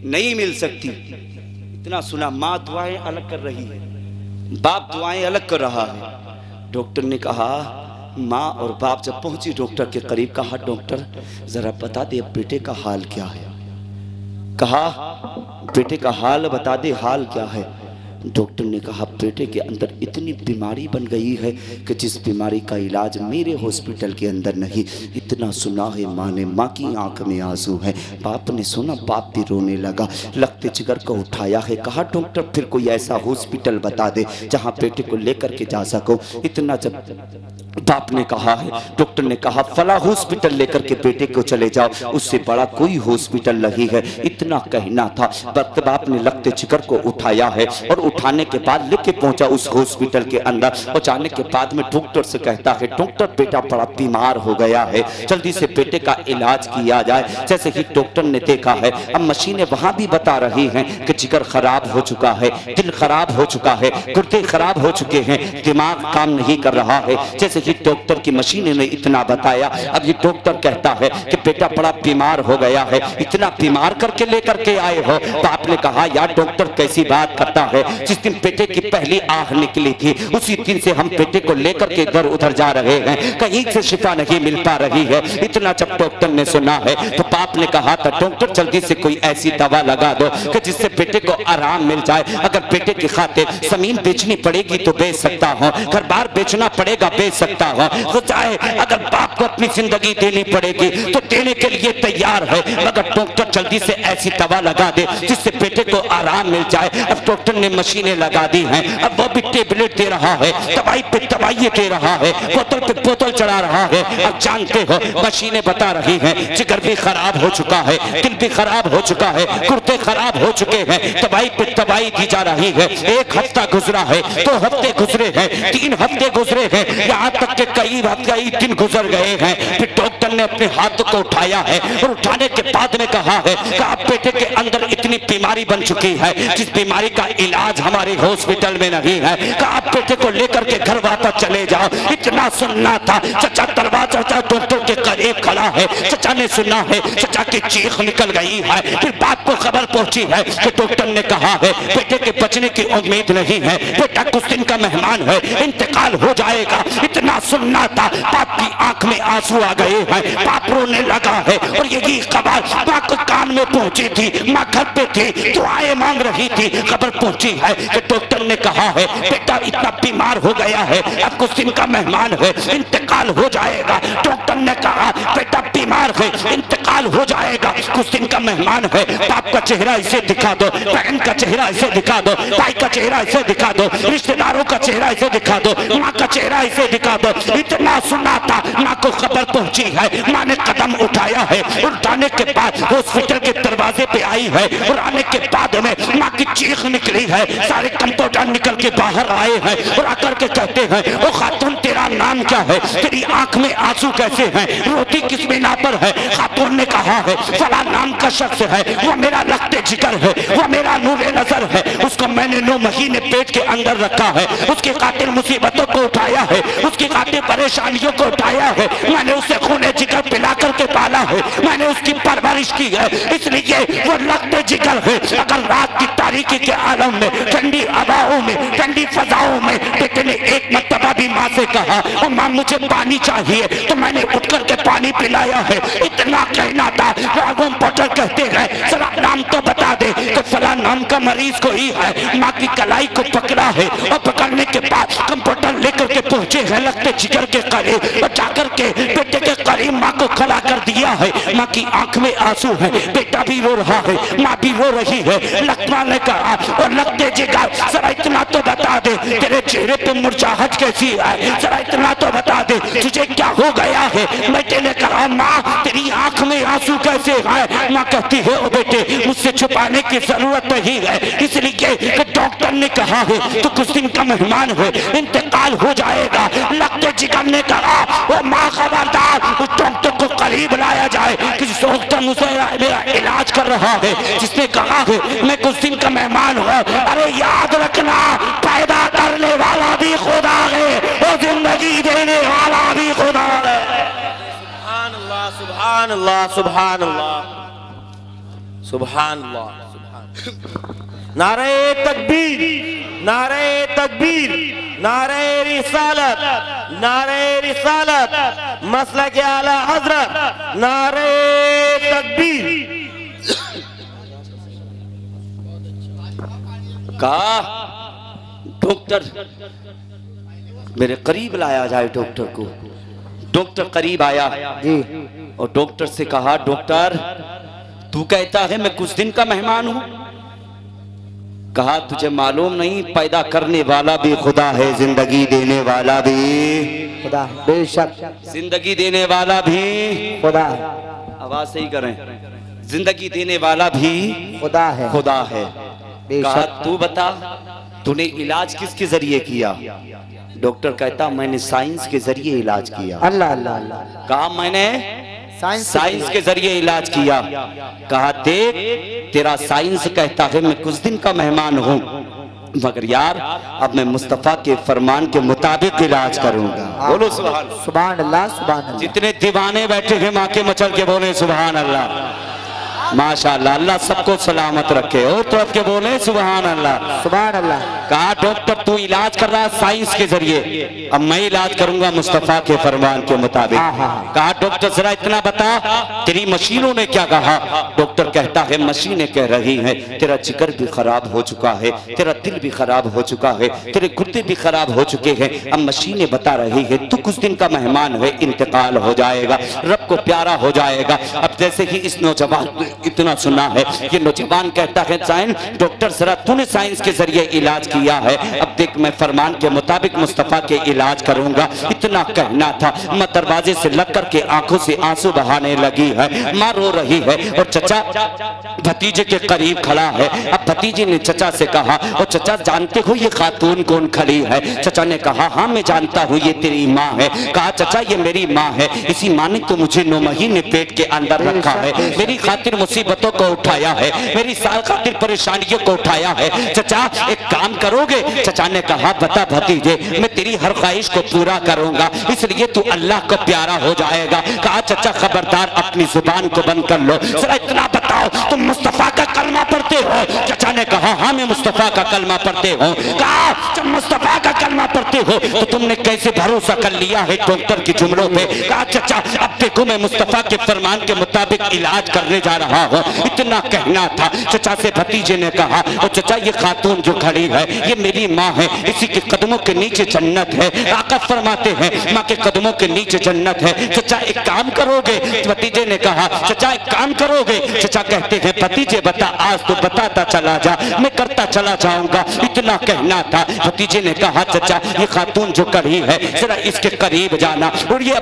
S1: नहीं मिल सकती। इतना सुना, माँ दुआएं अलग कर रही है, बाप दुआएं अलग कर रहा है। डॉक्टर ने कहा, माँ और बाप जब पहुंची डॉक्टर के करीब, कहा डॉक्टर जरा बता दे अब बेटे का हाल क्या है। कहा बेटे का हाल बता दे, हाल क्या है। डॉक्टर ने कहा बेटे के अंदर इतनी बीमारी बन गई है कि जिस बीमारी का इलाज मेरे हॉस्पिटल के अंदर नहीं। इतना सुना है माँ ने, माँ की आंख में आंसू है। बाप ने सुना, बाप भी रोने लगा, लगते जिगर को उठाया है। कहा डॉक्टर फिर कोई ऐसा हॉस्पिटल बता दे जहाँ बेटे को लेकर के जा सको। इतना जब बाप ने कहा है, डॉक्टर ने कहा फला हॉस्पिटल लेकर के बेटे को चले जाओ, उससे बड़ा कोई हॉस्पिटल नहीं है। इतना कहना था, बाप ने लगते जिगर को उठाया है और उठाने के बाद लेके पहुंचा उस हॉस्पिटल के अंदर। और जाने के बाद में डॉक्टर से कहता है, डॉक्टर बेटा बड़ा बीमार हो गया है, जल्दी से बेटे का इलाज किया जाए। जैसे ही डॉक्टर ने देखा है, अब मशीनें वहां भी बता रही हैं कि जिगर खराब हो चुका है, दिल खराब हो चुका है, गुर्दे खराब हो चुके हैं, दिमाग काम नहीं कर रहा है। जैसे ही डॉक्टर की मशीन ने इतना बताया, अब ये डॉक्टर कहता है कि बेटा बड़ा बीमार हो गया है, इतना बीमार करके लेकर के आए हो। बाप ने कहा यार डॉक्टर कैसी बात करता है, जिस दिन बेटे की पहली आह निकली थी उसी दिन से हम बेटे को लेकर के इधर उधर जा रहे हैं, कहीं से शिफा नहीं मिल पा रही है। इतना जब डॉक्टर ने सुना है तो बाप ने कहा था डॉक्टर जल्दी से कोई ऐसी दवा लगा दो कि जिससे बेटे को आराम मिल जाए। अगर बेटे की खातिर जमीन बेचनी पड़ेगी तो बेच सकता हूँ, घर बार बेचना पड़ेगा बेच सकता हूँ, तो चाहे अगर बाप को अपनी जिंदगी देनी पड़ेगी तो देने के लिए तैयार है, मगर डॉक्टर जल्दी से ऐसी दवा लगा दे जिससे बेटे को आराम मिल जाए। अब डॉक्टर ने मशीनें लगा दी हैं, अब वो भी टेबलेट दे रहा है, दवाई पे दवाई दे रहा है, बोतल पे बोतल चढ़ा रहा है। अब जानते हो मशीनें बता रही हैं जिगर भी खराब हो चुका है, दिल भी खराब हो चुका है, गुर्दे खराब हो चुके हैं, दवाई पे दवाई दी जा रही है। 1 हफ्ता गुजरा है, 2 हफ्ते गुजरे हैं, 3 हफ्ते गुजरे हैं, यहाँ तक के कई दिन गुजर गए हैं। फिर डॉक्टर ने अपने हाथ को उठाया है और उठाने के बाद में कहा है कि आप बेटे के अंदर इतनी बीमारी बन चुकी है जिस बीमारी का इलाज हमारे हॉस्पिटल में नहीं है, कि आप बेटे को लेकर के घर वापस चले जाओ। इतना सुनना था, चचा दरवाजा डॉक्टर के करीब खड़ा है, चचा ने सुना है, चचा की चीख निकल गई है। फिर बाप को खबर पहुंची है कि डॉक्टर ने कहा है बेटे के बचने की उम्मीद नहीं है, बेटा कुछ दिन का मेहमान है, इंतकाल हो जाएगा। इतना सुनना था, बाप की आंख में आंसू आ गए हैं, बाप रोने लगा है और यही खबर बाप को कान
S3: मकान में पहुंची थी, माँ घर पे थी, दुआएं मांग रही थी। खबर पहुंची है कि डॉक्टर ने कहा है बेटा इतना बीमार हो गया है, अब कुछ दिन का मेहमान है, इंतकाल हो जाएगा। डॉक्टर ने कहा बेटा बीमार है, इंतकाल हो जाएगा, कुछ दिन का मेहमान है। बाप का चेहरा इसे दिखा दो, बहन का चेहरा इसे दिखा दो, भाई का चेहरा इसे दिखा दो, रिश्तेदारों का चेहरा इसे दिखा दो, माँ का चेहरा इसे दिखा दो। इतना सुना था, माँ को खबर पहुंची है, माँ ने कदम उठाया है। उठाने के बाद हॉस्पिटल के दरवाजे पे आई है और आने के बाद में माँ की चीख निकली है। सारे कंपाउंडर निकल के बाहर आए हैं और आकर के कहते हैं ओ खातून तेरा नाम क्या है, तेरी आंख में आंसू कैसे हैं, रोटी किस बिना पर है। खातून ने कहा है फला नाम का शख्स है, वो मेरा रखते जिगर है, वो मेरा नूरे नजर है, उसको मैंने 9 महीने पेट के अंदर रखा है, उसकी खातिर मुसीबतों को उठाया है, उसकी खातिर परेशानियों को उठाया है, मैंने उसे खूने जिगर पिला करके पाला है, मैंने उसकी परवरिश की है, इसलिए वो रखते जिगर है। अगर रात की तारीकी के आलम में, ठंडी हवाओं में, ठंडी फजाओं में बेटे ने एक मर्तबा भी माँ से कहा और माँ मुझे पानी चाहिए, तो मैंने उठ करके पानी पिलाया है। इतना कहना था। कंपाउंडर कहते हैं जरा नाम तो बता दे, तो फला नाम का मरीज कोई है। माँ की कलाई को पकड़ा है और पकड़ने के बाद कंपाउंडर लेकर के पहुंचे हैं लगते जिगर के करीब और जाकर के बेटे के करीब माँ को खड़ा कर दिया है। माँ की आंख में आंसू है, बेटा भी रो रहा है, माँ भी रो रही है। लकमा ने कहा और लगते जिगर जरा इतना तो बता दे तेरे चेहरे पे मुरझाहट कैसी है, जरा इतना तो बता दे तुझे क्या हो गया है। बेटे ने कहा माँ तेरी आंख में आंसू कैसे है। माँ कहती है ओ बेटे मुझसे छुपाने की जरूरत नहीं है, इसलिए कि डॉक्टर ने कहा है तो कुछ दिन का मेहमान है, इंतकाल हो जाएगा। लगते जिगर ने कहा वो माँ खबरदार, उस डॉक्टर को करीब लाया जाए, किसी डॉक्टर मुझसे मेरा इलाज कर रहा है, जिसने कहा है मैं कुछ दिन का मेहमान हूँ। अरे याद रखना पैदा करने वाला भी खुदा है और जिंदगी देने वाला भी खुदा है।
S2: सुभान अल्लाह, सुभान अल्लाह, सुभान अल्लाह। नारे तकबीर, नारे तकबीर, नारे रिसालत, नारे रिसालत, मसला के आला हजरत, नारे तकबीर।
S1: कहा डॉक्टर मेरे करीब लाया जाए डॉक्टर को। डॉक्टर करीब आया और डॉक्टर से कहा डॉक्टर तू कहता है मैं कुछ दिन का मेहमान हूं। कहा तुझे मालूम नहीं पैदा करने वाला भी खुदा है, जिंदगी देने वाला भी
S2: खुदा है, बेशक
S1: जिंदगी देने वाला भी
S2: खुदा है।
S1: आवाज सही करें, जिंदगी देने वाला भी
S2: खुदा है,
S1: खुदा है। कहा तू बता तूने इलाज किसके जरिए किया। डॉक्टर कहता मैंने साइंस के जरिए इलाज किया।
S2: अल्लाह अल्लाह अल्लाह।
S1: कहा मैंने साइंस के जरिए इलाज किया। कहा देख तेरा साइंस कहता है मैं कुछ दिन का मेहमान हूँ, मगर यार अब मैं मुस्तफा के फरमान के मुताबिक इलाज करूंगा। बोलो सुभान
S2: सुभान अल्लाह, सुभान अल्लाह।
S3: जितने दीवाने बैठे हैं माँ के मचल के बोले सुभान अल्लाह। माशाअल्लाह, अल्लाह सबको सलामत रखे। और तो अब के बोले सुभान अल्लाह,
S2: सुभान अल्लाह।
S3: कहा डॉक्टर तू इलाज कर रहा है साइंस के जरिए, अब मैं इलाज करूंगा मुस्तफा के फरमान के मुताबिक। कहा डॉक्टर जरा इतना बता तेरी मशीनों ने क्या कहा। डॉक्टर कहता है मशीनें कह रही हैं तेरा जिगर भी खराब हो चुका है, तेरा दिल भी खराब हो चुका है, तेरे गुर्दे भी खराब हो चुके हैं। अब मशीनें बता रही है तू कुछ दिन का मेहमान है, इंतकाल हो जाएगा, रब को प्यारा हो जाएगा। अब जैसे ही इस नौजवान इतना सुना है, ये नौजवान कहता है साइंस डॉक्टर जरा तूने साइंस के जरिए इलाज किया है, अब देख मैं फरमान के मुताबिक मुस्तफा के इलाज करूंगा। इतना कहना था, माँ दरवाजे से लग कर के आंखों से आंसू बहाने लगी है, माँ रो रही है और चचा भतीजे के करीब खड़ा है। अब भतीजे ने चचा से कहा और चचा जानते हो ये खातून कौन खड़ी है। चचा ने कहा हाँ मैं जानता हूँ ये तेरी माँ है। कहा चचा ये मेरी माँ है, इसी माँ ने तो मुझे 9 महीने पेट के अंदर रखा है, मेरी खातिर मुसीबतों को उठाया है, मेरी साल खातिर परेशानियों को उठाया है। चचा एक काम करोगे। चचा ने कहा बता भतीजे मैं तेरी हर ख्वाहिश को पूरा करूंगा, इसलिए तू अल्लाह को प्यारा हो जाएगा। कहा चचा खबरदार अपनी जुबान को बंद कर लो, जरा इतना बताओ तुम मुस्तफा का कलमा पढ़ते हो। चचा ने कहा हाँ मैं मुस्तफा का कलमा पढ़ते हूँ। कहा जब मुस्तफा का कलमा पढ़ते हो तो तुमने कैसे भरोसा कर लिया है डॉक्टर के जुमलों पे। कहा चचा अब देखो मैं मुस्तफा के फरमान के मुताबिक इलाज करने जा रहा रहा हूँ, इतना कहना था। चचा से भतीजे ने कहा, और चचा ये खातून जो खड़ी है ये मेरी माँ है, इसी के कदमों के नीचे जन्नत है। आका फरमाते हैं माँ के कदमों के नीचे जन्नत है। चचा एक काम करोगे? भतीजे ने कहा चचा एक काम करोगे? चचा कहते हैं भतीजे बता, आज तो बताता चला जा, मैं करता चला जाऊंगा। इतना कहना था। भतीजे ने कहा चचा ये खातून जो खड़ी है जरा इसके करीब जाना, और ये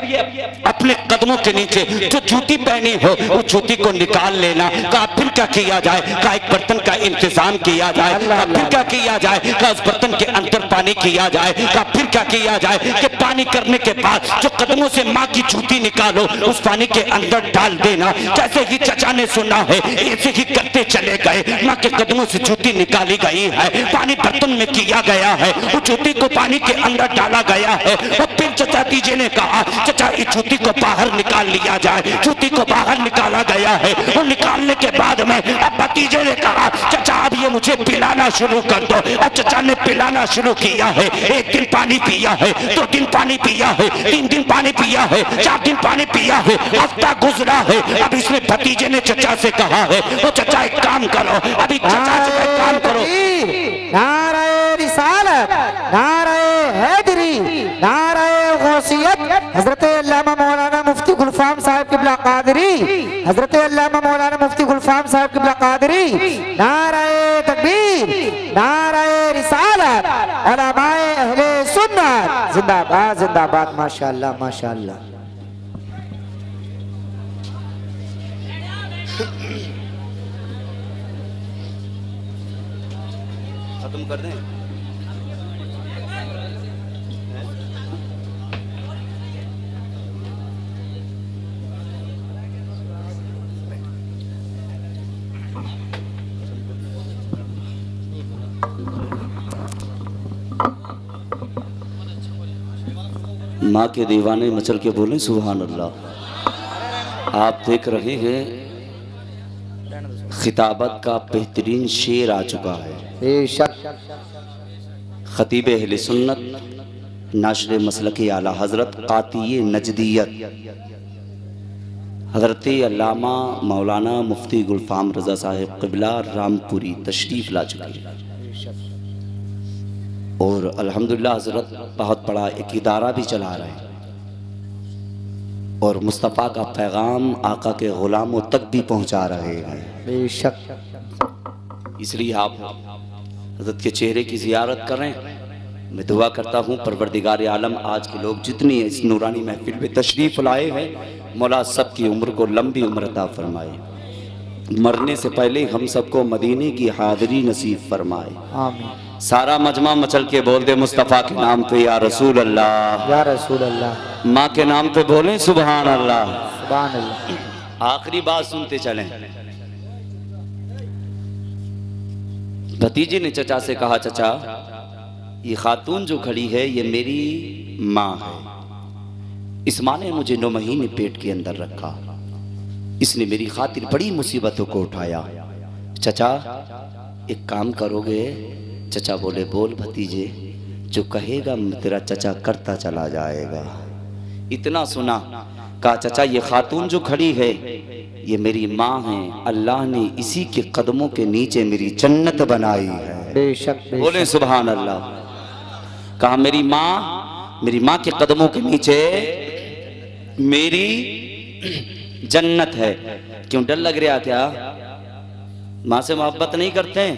S3: अपने कदमों के नीचे जो जूती पहनी हो वो जूती को निकाल लेना। कहा फिर क्या किया जाए? कहा एक बर्तन का इंतजाम किया जाए। कहा फिर क्या किया जाए? कहा उस बर्तन के अंदर पानी किया जाए। कहा फिर क्या किया जाए? कि पानी करने के बाद जो कदमों से माँ की जूती निकालो उस पानी के अंदर डाल देना। जैसे ही चचा ने सुना है ऐसे ही करते चले गए। माँ के कदमों से जूती निकाली गई है, पानी बर्तन में किया गया है, वो जूती को पानी के अंदर डाला गया है। और फिर चचा तीजे ने कहा चचा इस जूती को बाहर निकाल लिया जाए। जूती को बाहर निकाला गया है, और निकालने के बाद में अब भतीजे ने कहा चचा अब ये मुझे पिलाना शुरू कर दो। और चचा ने पिलाना शुरू किया है। एक दिन पानी पिया है, 2 दिन पानी पिया है, 3 दिन पानी पिया है, 4 दिन पानी पिया है, हफ्ता गुजरा है। अब इसमें भतीजे ने चचा से कहा है वो चचा एक काम करो, अभी चचा से एक काम करो।
S2: नाराए रिसालत, नाराए हैदरी, नाराए गौसियत, हजरत अल्लामा मौलाना मुफ्ती गुलफाम साहब किबला कादरी, हजरत अल्लामा मौलाना मुफ्ती गुलफाम साहब किबला कादरी, नाराए तकबीर, नाराए रिसालत, उलमाए अहले सुन्नत जिंदाबाद जिंदाबाद। माशाअल्लाह माशाअल्लाह।
S1: खत्म कर दें? माँ के दीवाने मचल के बोले सुभान अल्लाह। आप देख रहे हैं खिताबत का बेहतरीन शेर आ चुका है। खतीब अहले सुन्नत नाशर मसलक आला हजरत कातिय नजदियत हजरत अल्लामा मौलाना मुफ्ती गुलफाम रजा साहिब क़िबला रामपुरी तशरीफ़ ला चुके हैं। और अल्हम्दुलिल्लाह हजरत बहुत बड़ा एक इदारा भी चला रहे हैं, और मुस्तफ़ा का पैगाम आका के ग़ुलामों तक भी पहुँचा रहे हैं। बेशक इसलिए आप हजरत के चेहरे की ज़ियारत करें। मैं दुआ करता हूँ परवरदिगार आलम आज के लोग जितनी इस नूरानी महफिल में तशरीफ़ लाए हैं, मौला सब की उम्र को लंबी उम्र अता फरमाए। मरने से पहले हम सबको मदीने की हाज़िरी नसीब फरमाए।
S2: आमीन।
S1: सारा मजमा मचल के बोल दे मुस्तफ़ा के नाम पे या रसूल अल्लाह,
S2: या रसूल अल्लाह।
S1: माँ के नाम पे बोलें सुभान अल्लाह,
S2: सुभान अल्लाह।
S1: आखिरी बात सुनते चलें। भतीजे ने चचा से कहा चचा ये खातून जो खड़ी है ये मेरी माँ है। इस माँ ने मुझे 9 महीने पेट के अंदर रखा, इसने मेरी खातिर बड़ी मुसीबतों को उठाया। चचा एक काम करोगे? चचा बोले बोल भतीजे, जो कहेगा तेरा चचा करता चला जाएगा। इतना सुना, कहा चचा ये खातून जो खड़ी है ये मेरी माँ है, अल्लाह ने इसी के कदमों के नीचे मेरी जन्नत बनाई है।
S2: बेशक
S1: बोले सुभान अल्लाह। कहा मेरी माँ के कदमों के नीचे मेरी जन्नत है। क्यों डर लग रहा क्या? माँ से मोहब्बत नहीं करते हैं?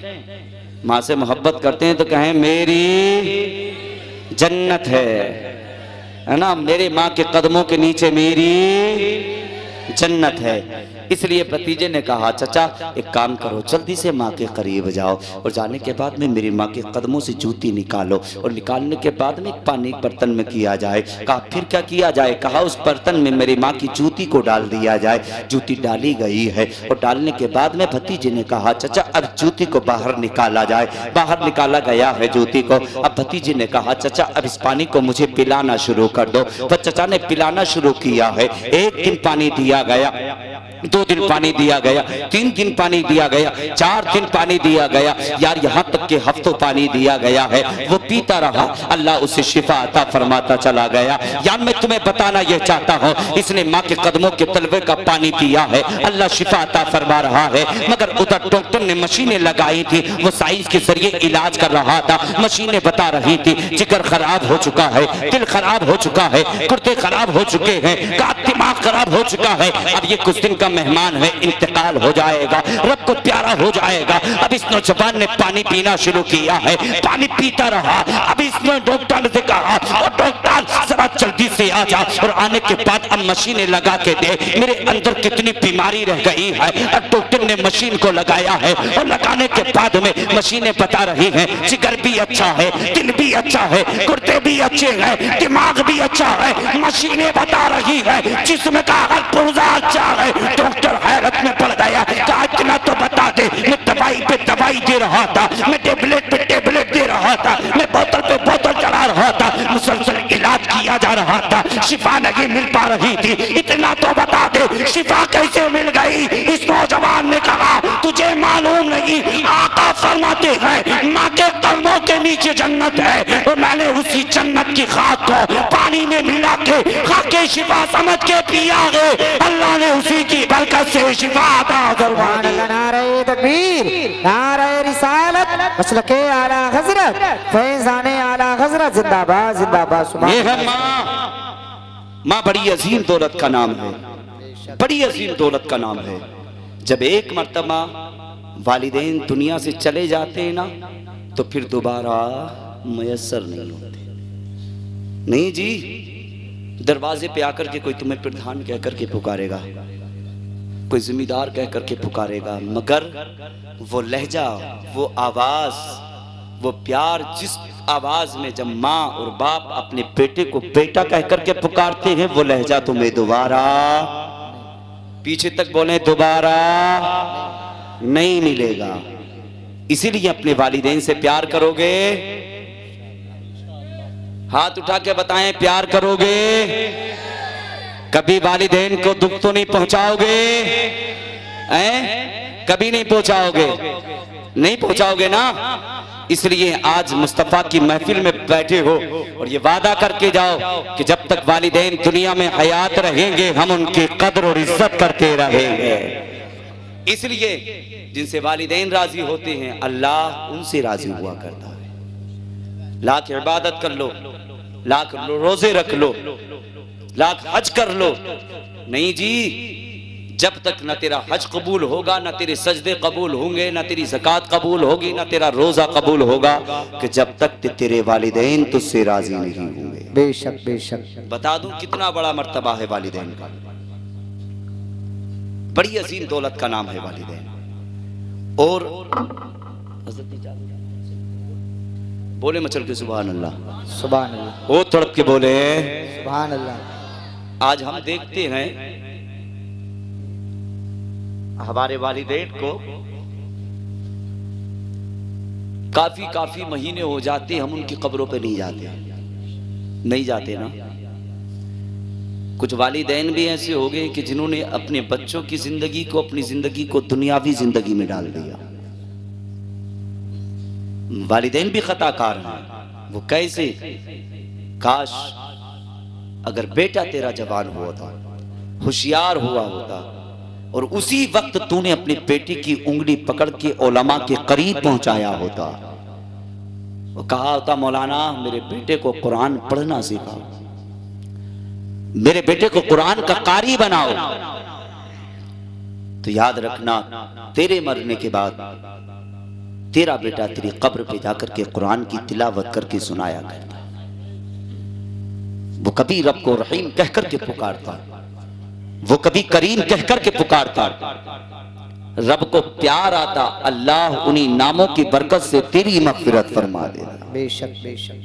S1: माँ से मोहब्बत करते हैं तो कहें मेरी जन्नत है ना। मेरे माँ के कदमों के नीचे मेरी जन्नत है। इसलिए भतीजे ने कहा चचा एक काम करो, जल्दी से माँ के करीब जाओ, और जाने के बाद में मेरी माँ के कदमों से जूती निकालो, और निकालने के बाद में पानी बर्तन में किया जाए। कहा फिर क्या किया जाए? कहा उस बर्तन में मेरी माँ की जूती को डाल दिया जाए। जूती डाली गई है, और डालने के बाद में भतीजे ने कहा चचा अब जूती को बाहर निकाला जाए। बाहर निकाला गया है जूती को। अब भतीजे ने कहा चचा अब इस पानी को मुझे पिलाना शुरू कर दो। तो चचा ने पिलाना शुरू किया है। 1 दिन पानी दिया गया,
S3: 2 दिन पानी दिया गया, 3 दिन पानी दिया गया, 4 दिन पानी दिया गया यार, यहाँ तक के हफ्तों पानी दिया गया है। वो पीता रहा, अल्लाह उसे शिफा अता फरमाता चला गया। यार मैं तुम्हें बताना यह चाहता हूँ, इसने माँ के कदमों के तलवे का पानी पिया है, अल्लाह शिफा अता फरमा रहा है। मगर उधर डॉक्टर ने मशीनें लगाई थी, वो साइंस के जरिए इलाज कर रहा था। मशीनें बता रही थी जिगर खराब हो चुका है, दिल खराब हो चुका है, गुर्दे खराब हो चुके हैं, दिमाग खराब हो चुका है। अब ये कुछ दिन का मेहमान है, इंतकाल हो जाएगा, रब को प्यारा हो जाएगा। अब इस नौजवान ने पानी पीना शुरू किया है, पानी पीता रहा। अब इसने डॉक्टर से कहा, और डॉक्टर जरा जल्दी से आ जा, और आने के बाद अब मशीनें लगा के दे, मेरे अंदर कितनी बीमारी रह गई है। और डॉक्टर ने मशीन को लगाया है, और लगाने के बाद में मशीनें बता रही हैं जिगर भी अच्छा है, दिल भी अच्छा है, गुर्दे भी अच्छे हैं, दिमाग भी अच्छा है। मशीनें बता रही है जिस्म का हर पुर्जा अच्छा है। डॉक्टर हैरत में पड़ गया, कहा इतना तो बता दे, मैं दवाई पे दवाई दे रहा था, मैं टेबलेट पे टेबलेट दे रहा था, मैं बोतल पे बोतल चढ़ा रहा था, मुसलसल इलाज किया जा रहा था, शिफा नहीं मिल पा रही थी। इतना तो बता दे शिफा कैसे मिल गई। इस नौजवान ने कहा तुझे मालूम नहीं, आका फरमाते हैं माँ के कदमों के नीचे जन्नत है, और मैंने उसी जन्नत की खाक को पानी में मिला के खाके शिफा समझ के पिया है। अल्लाह ने उसी की बरकत से शिफा अता फरमाई।
S2: नारे तकबीर, नारे रिसालत, मसलके आला हजरत, फैजाने आला हजरत, जिंदाबाद जिंदाबाद।
S3: ये है माँ बड़ी अजीम दौलत का नाम है, बड़ी अजीम दौलत का नाम है। जब एक मर्तबा वालिदैन दुनिया से चले जाते हैं ना, तो फिर दोबारा मयसर नहीं होते। नहीं जी, दरवाजे पे आकर के कोई तुम्हें प्रधान कह करके पुकारेगा, कोई जिम्मेदार कह करके पुकारेगा, मगर वो लहजा, वो आवाज, वो प्यार, जिस आवाज में जब माँ और बाप अपने बेटे को बेटा कह करके पुकारते हैं, वो लहजा तुम्हें दोबारा, पीछे तक बोले, दोबारा नहीं मिलेगा। इसीलिए अपने वालिदैन से प्यार करोगे, हाथ उठा के बताएं, प्यार करोगे, कभी वालिदैन को दुख तो नहीं पहुंचाओगे, कभी नहीं पहुंचाओगे, नहीं पहुंचाओगे ना। इसलिए आज मुस्तफा की महफिल में बैठे हो और ये वादा करके जाओ कि जब तक वालिदैन दुनिया में हयात रहेंगे, हम उनकी कद्र और इज्जत करते रहेंगे। इसलिए जिनसे वालिदैन राजी होते हैं, अल्लाह उनसे राजी हुआ करता है। लाख इबादत कर लो, लाख रोजे रख लो, लाख हज कर लो, नहीं जी, जब तक न तेरा हज कबूल होगा, न तेरे सजदे कबूल होंगे, न तेरी ज़कात कबूल होगी, न तेरा रोजा कबूल होगा, कि जब तक तेरे वालिदैन तुझसे राजी नहीं होंगे।
S2: बेशक बेशक।
S3: बता दूं कितना बड़ा मर्तबा है वालिदैन का, बड़ी अजीम दौलत का नाम है वालिदैन। और बोले मचल के सुभान अल्लाह,
S2: सुभान अल्लाह,
S3: वो तड़प के बोले
S2: सुभान अल्लाह।
S3: आज हम देखते हैं हमारे वालिदैन को काफी महीने हो जाते, हम उनकी कब्रों पे नहीं जाते, नहीं जाते ना। कुछ वालिदैन भी ऐसे हो गए कि जिन्होंने अपने बच्चों की जिंदगी को, अपनी जिंदगी को दुनियावी जिंदगी में डाल दिया। वालिदैन भी खताकार हैं। वो कैसे? काश अगर बेटा तेरा जवान हुआ था, होशियार हुआ होता, और उसी वक्त तूने अपने बेटे की उंगली पकड़ के उलमा के करीब पहुंचाया होता, वो कहा होता, मौलाना मेरे बेटे को कुरान पढ़ना सिखाओ, मेरे बेटे को कुरान का कारी बनाओ, तो याद रखना तेरे मरने के बाद तेरा बेटा तेरी कब्र पे जाकर के कुरान की तिलावत करके सुनाया करता। वो कभी रब को रहीम कह करके पुकारता, वो कभी करीम कह करके पुकारता, रब को प्यार आता, अल्लाह उन्हीं नामों की बरकत से तेरी मग़फ़िरत फरमा देना।
S2: बेशक बेशक।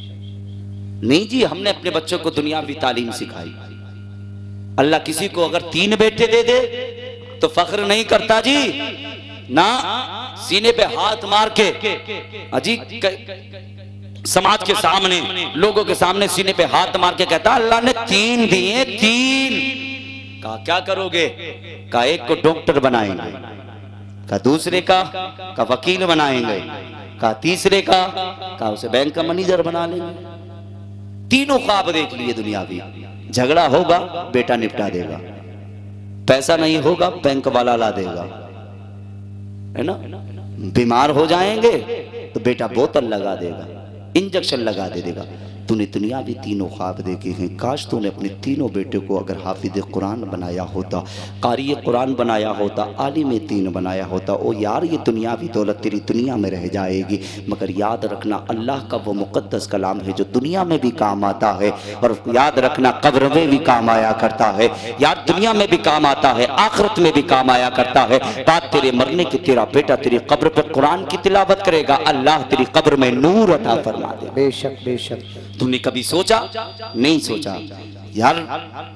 S3: नहीं जी, हमने अपने बच्चों को दुनियावी तालीम सिखाई। अल्लाह किसी को अगर 3 बेटे दे दे तो फख्र नहीं करता जी, ना, सीने पे हाथ मार के अजी समाज के सामने, लोगों के सामने सीने पे हाथ मार के कहता, अल्लाह ने 3 दिए, 3। कहा क्या करोगे?
S1: का एक को डॉक्टर बनाएंगे, का दूसरे का वकील बनाएंगे, का तीसरे का उसे बैंक का मैनेजर बना लेंगे। तीनों ख्वाब देख लिए दुनियावी। झगड़ा होगा बेटा निपटा देगा, पैसा नहीं होगा बैंक वाला ला देगा, है ना। बीमार हो जाएंगे तो बेटा बोतल लगा देगा, इंजेक्शन लगा दे देगा। तूने दुनियावी तीनों ख्वाब देखे हैं। काश तूने अपने तीनों बेटे को अगर हाफिज कुरान बनाया होता, कारी कुरान बनाया होता, आलिम दीन बनाया होता। ओ यार, ये दुनियावी दौलत तेरी दुनिया में रह जाएगी, मगर याद रखना अल्लाह का वो मुक़द्दस कलाम है जो दुनिया में भी काम आता है, और याद रखना कब्र में भी काम आया करता है। यार, दुनिया में भी काम आता है, आखिरत में भी काम आया करता है। बात तेरे मरने की, तेरा बेटा तेरी कब्र पर कुरान की तिलावत करेगा, अल्लाह तेरी कब्र में नूर अता फरमा दे।
S2: बेशक बेशक।
S1: तुमने कभी सोचा? नहीं सोचा। यार,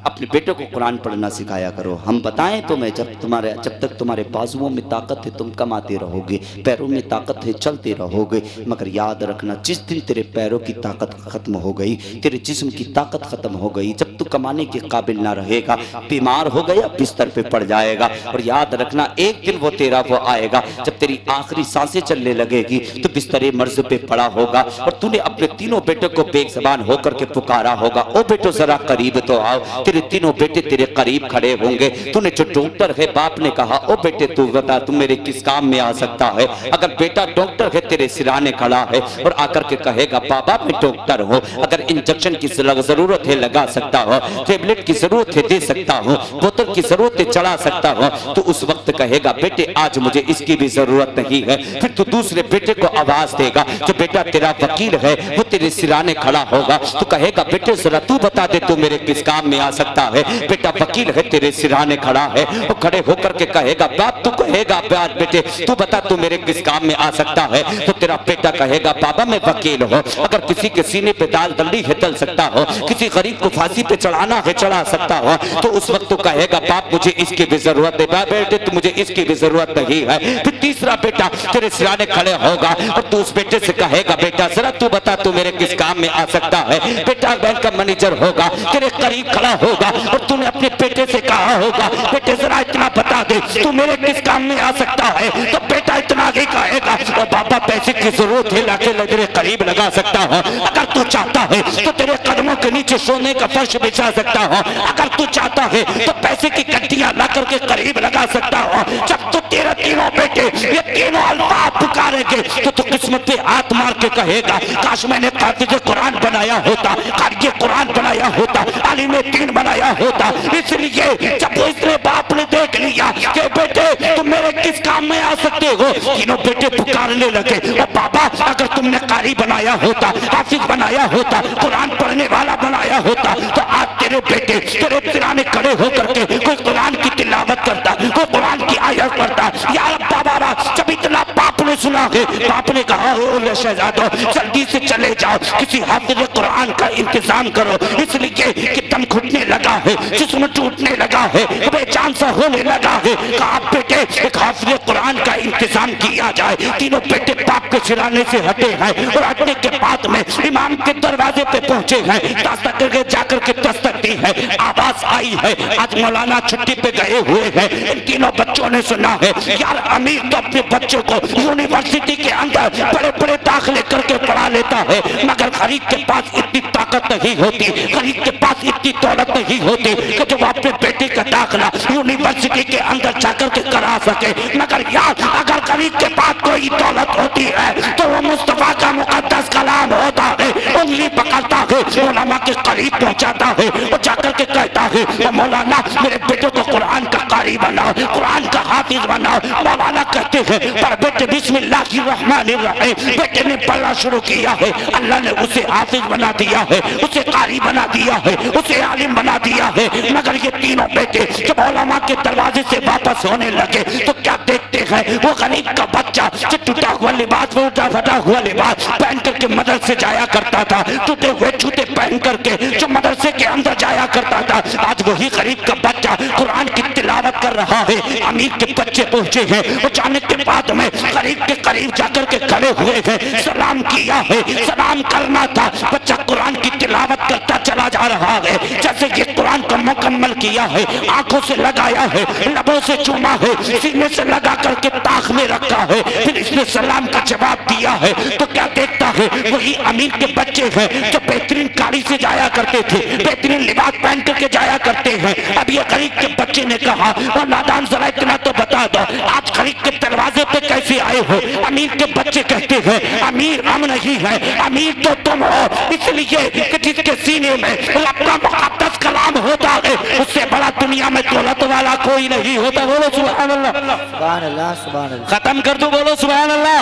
S1: अपने बेटे को कुरान पढ़ना सिखाया करो। हम बताएं तुम्हें, जब तक तुम्हारे बाजुओं में ताकत है तुम कमाते रहोगे, पैरों में ताकत है चलते रहोगे, मगर याद रखना जिस दिन तेरे पैरों की ताकत खत्म हो गई, तेरे जिस्म की ताकत खत्म हो गई, जब तू कमाने के काबिल ना रहेगा, बीमार हो गया, बिस्तर पे पड़ जाएगा। और याद रखना एक दिन वो तेरा वो आएगा जब तेरी आखिरी सांसें चलने लगेगी तो बिस्तरे मर्ज पे पड़ा होगा और तूने अपने तीनों बेटों को बेज़बान होकर के पुकारा होगा, ओ बेटो जरा करीब तो आओ। तेरे तीनों बेटे तेरे करीब खड़े होंगे। तूने जो डॉक्टर है, बाप ने कहा, ओ बेटे तू बता तू मेरे किस काम में आ सकता है। अगर बेटा डॉक्टर है, तेरे सिराने खड़ा है और आकर के कहेगा बाबा मैं डॉक्टर हूँ, अगर इंजेक्शन की जरूरत है लगा सकता हूँ, टेबलेट की जरूरत है दे सकता हूँ, बोतल की जरूरत है चढ़ा सकता हूँ, तो उस वक्त कहेगा बेटे आज मुझे इसकी भी जरूरत नहीं है। फिर तू दूसरे बेटे को आवाज देगा, जो बेटा तेरा वकील है वो तेरे सिराने खड़ा होगा, तो कहेगा बेटे जरा तू बता दे तू मेरे किस काम में आ सकता है। बेटा वकील है, तेरे सिराने खड़ा है, वो खड़े होकर के कहेगा बाप, तू कहेगा प्यार बेटे तू बता तू मेरे किस काम में आ सकता है, तो तेरा बेटा कहेगा बाबा मैं वकील हूँ, अगर किसी के सीने पे दाल दल्ली है तल सकता हो, किसी गरीब को फांसी पे चढ़ाना है चढ़ा सकता हो, तो उस वक्त तो कहेगा बाप मुझे इसकी भी जरूरत है, बेटे तो मुझे इसकी भी जरूरत नहीं है। फिर तीसरा बेटा तेरे सिराने खड़े होगा और तू उस बेटे से कहेगा बेटा जरा तू बता तू मेरे किस काम में आ सकता है। बेटा बैंक का मैनेजर होगा, तेरे करीब खड़ा होगा और तूने अपने बेटे से कहा होगा बेटे जरा इतना बता दे तू मेरे किस काम में आ सकता है, तो बेटा इतना ही कहेगा और बाबा पैसे की जरूरत है लाके तेरे करीब लगा सकता हूँ, अगर तू चाहता है तो तेरे कदमों के नीचे सोने का फर्श बिछा सकता हूँ, अगर तू चाहता है तो पैसे की गड्डियां ला करके करीब लगा सकता हूँ। जब तो तेरे तीनों बेटे ये तीनों अल्फाज पुकारेंगे तो किस्मत पे हाथ मार के कहेगा काश मैंने हाफिज़ कुरान बनाया होता, कारी कुरान बनाया होता, आलिम दीन बनाया होता। इसलिए जब इसने बाप ने देख लिया कि बेटे तुम मेरे किस काम में आ सकते हो, तीनों बेटे पुकारने लगे और बाबा अगर तुमने कारी बनाया होता, हाफिज बनाया होता, कुरान पढ़ने वाला बनाया होता, तो आज तेरे बेटे तेरे सिराने खड़े होकर के कोई कुरान की तिलावत करता, कोई कुरान की आयत पढ़ता। यार बाबा जब इतना बाप ने सुना है, बाप ने कहा हो शहजादो जल्दी से चले जाओ, किसी हाफिज कुरान का इंतजाम करो, इसलिए कि दम घुटने लगा है, जिस्म टूटने लगा है, बेजान सा होने लगा है। कहा बेटे एक हाफिज कुरान का इंतजाम किया जाए। तीनों बेटे बाप के सिराने से हटे हैं और हटने के बाद में इमाम के दरवाजे पे पहुंचे हैं, दस्तक करके जाकर के दस्तक दी है, आवाज आई है आज मौलाना छुट्टी पे गए हुए हैं। इन तीनों बच्चों ने सुना है यार अमीर तो अपने बच्चों को यूनिवर्सिटी के अंदर बड़े बड़े दाखिले करके पढ़ा लेता है, मगर गरीब के पास इतनी ताकत नहीं होती, गरीब के पास इतनी दौलत नहीं होती कि जो अपने बेटे का दाखिला यूनिवर्सिटी के अंदर जाकर के करा सके। मगर यार अगर गरीब के पास कोई दौलत होती है तो वो मुस्तफा का मुकद्दस कलाम होता है, उंगली पकड़ता है, मौलाना के करीब पहुंचाता है और जाकर के कहता है मौलाना मेरे बेटे को कुरान का कारी बनाओ, कुरान का हाफिज बनाओ। मौलाना कहते हैं पर बेटे बिस्मिल्लाहिर्रहमानिर्रहीम, बेटे ने पढ़ना शुरू किया है, अल्लाह ने उसे हाफिज बना दिया है, उसे कारी बना दिया है, उसे आलिम बना दिया है। मगर ये तीनों बेटे जब मौलाना के दरवाजे से वापस होने लगे तो क्या देखते हैं वो गरीब का बच्चा जो टूटा हुआ लिबास, टूटा फटा हुआ लिबास पहन करके मदरसे जाया करता था, टूटे हुए जूते पहन करके जो मदरसे के अंदर जाया करता था, आज वही गरीब का बच्चा कुरान की तिलावत कर रहा है। अमीर के बच्चे पहुंचे हैं, वो जाने के बाद में गरीब के करीब जाकर के खड़े हुए हैं, सलाम किया है, सलाम करना था, बच्चा कुरान की तिलावत करता चला
S3: चला जा रहा है, जैसे ये कुरान को मुकम्मल किया है, आंखों से लगाया है, लबों से चूमा है, सीने से लगा करके ताक में रखा है, फिर इसने सलाम का जवाब दिया है, तो क्या देखता है वही अमीर के बच्चे हैं जो बेहतरीन गाड़ी से जाया करते थे, बेहतरीन लिबास पहन करके जाया करते हैं। अब ये गरीब के बच्चे ने कहा, और नादान जरा इतना तो बता दो, आज गरीब के दरवाजे पे कैसे आए हो? अमीर के बच्चे कहते हैं, अमीर हम नहीं है, अमीर तो तुम हो, इसलिए कि जिसके सीने में अपना मुक़द्दस कलाम होता है, उससे बड़ा दुनिया में दौलत वाला कोई नहीं होता। बोलो सुभान अल्लाह,
S2: सुभान अल्लाह, सुभान अल्लाह।
S3: खत्म कर दो, बोलो सुभान अल्लाह।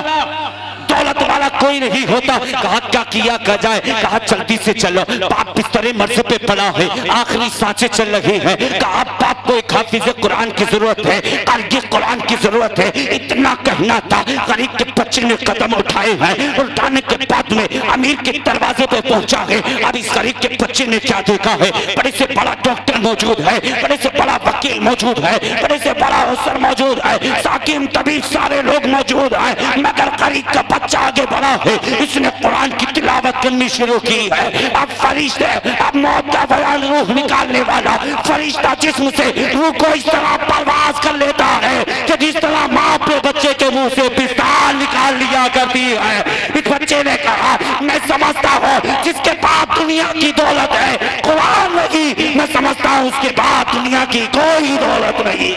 S3: दौलत वाला कोई नहीं होता। कहा क्या किया का जाए? कहा जल्दी से चलो, बाप बिस्तरे मर्ज़े पे पड़ा है, आखिरी सांसें चल रही हैं। कहा बाप को एक हाफिज़ कुरान की जरूरत है, कल ये कुरान की जरूरत है। इतना कहना था, गरीब के बच्चे ने कदम उठाए हैं, उठाने के बाद में अमीर के दरवाजे पे पहुंचा है। अब इस गरीब के बच्चे ने क्या देखा है? बड़े से बड़ा डॉक्टर मौजूद है, बड़े से बड़ा वकील मौजूद है, बड़े से बड़ा अफसर मौजूद है, साकिम तबीब सारे लोग मौजूद हैं, मगर गरीब का बच्चा आगे बढ़ा है, इसने कुरान की तिलावत करनी शुरू की है। अब फरिश्ते, अब मौत का बयान, रूह निकालने वाला फरिश्ता जिस्म से रूह को इस तरह परवाज कर लेता है कि जिस तरह माँ अपने बच्चे के मुंह से पिस्ताल निकाल लिया करती है। इस बच्चे ने कहा, मैं समझता हूँ जिसके पास दुनिया की दौलत है कुरान नहीं, मैं समझता हूँ उसके पास दुनिया की कोई दौलत नहीं।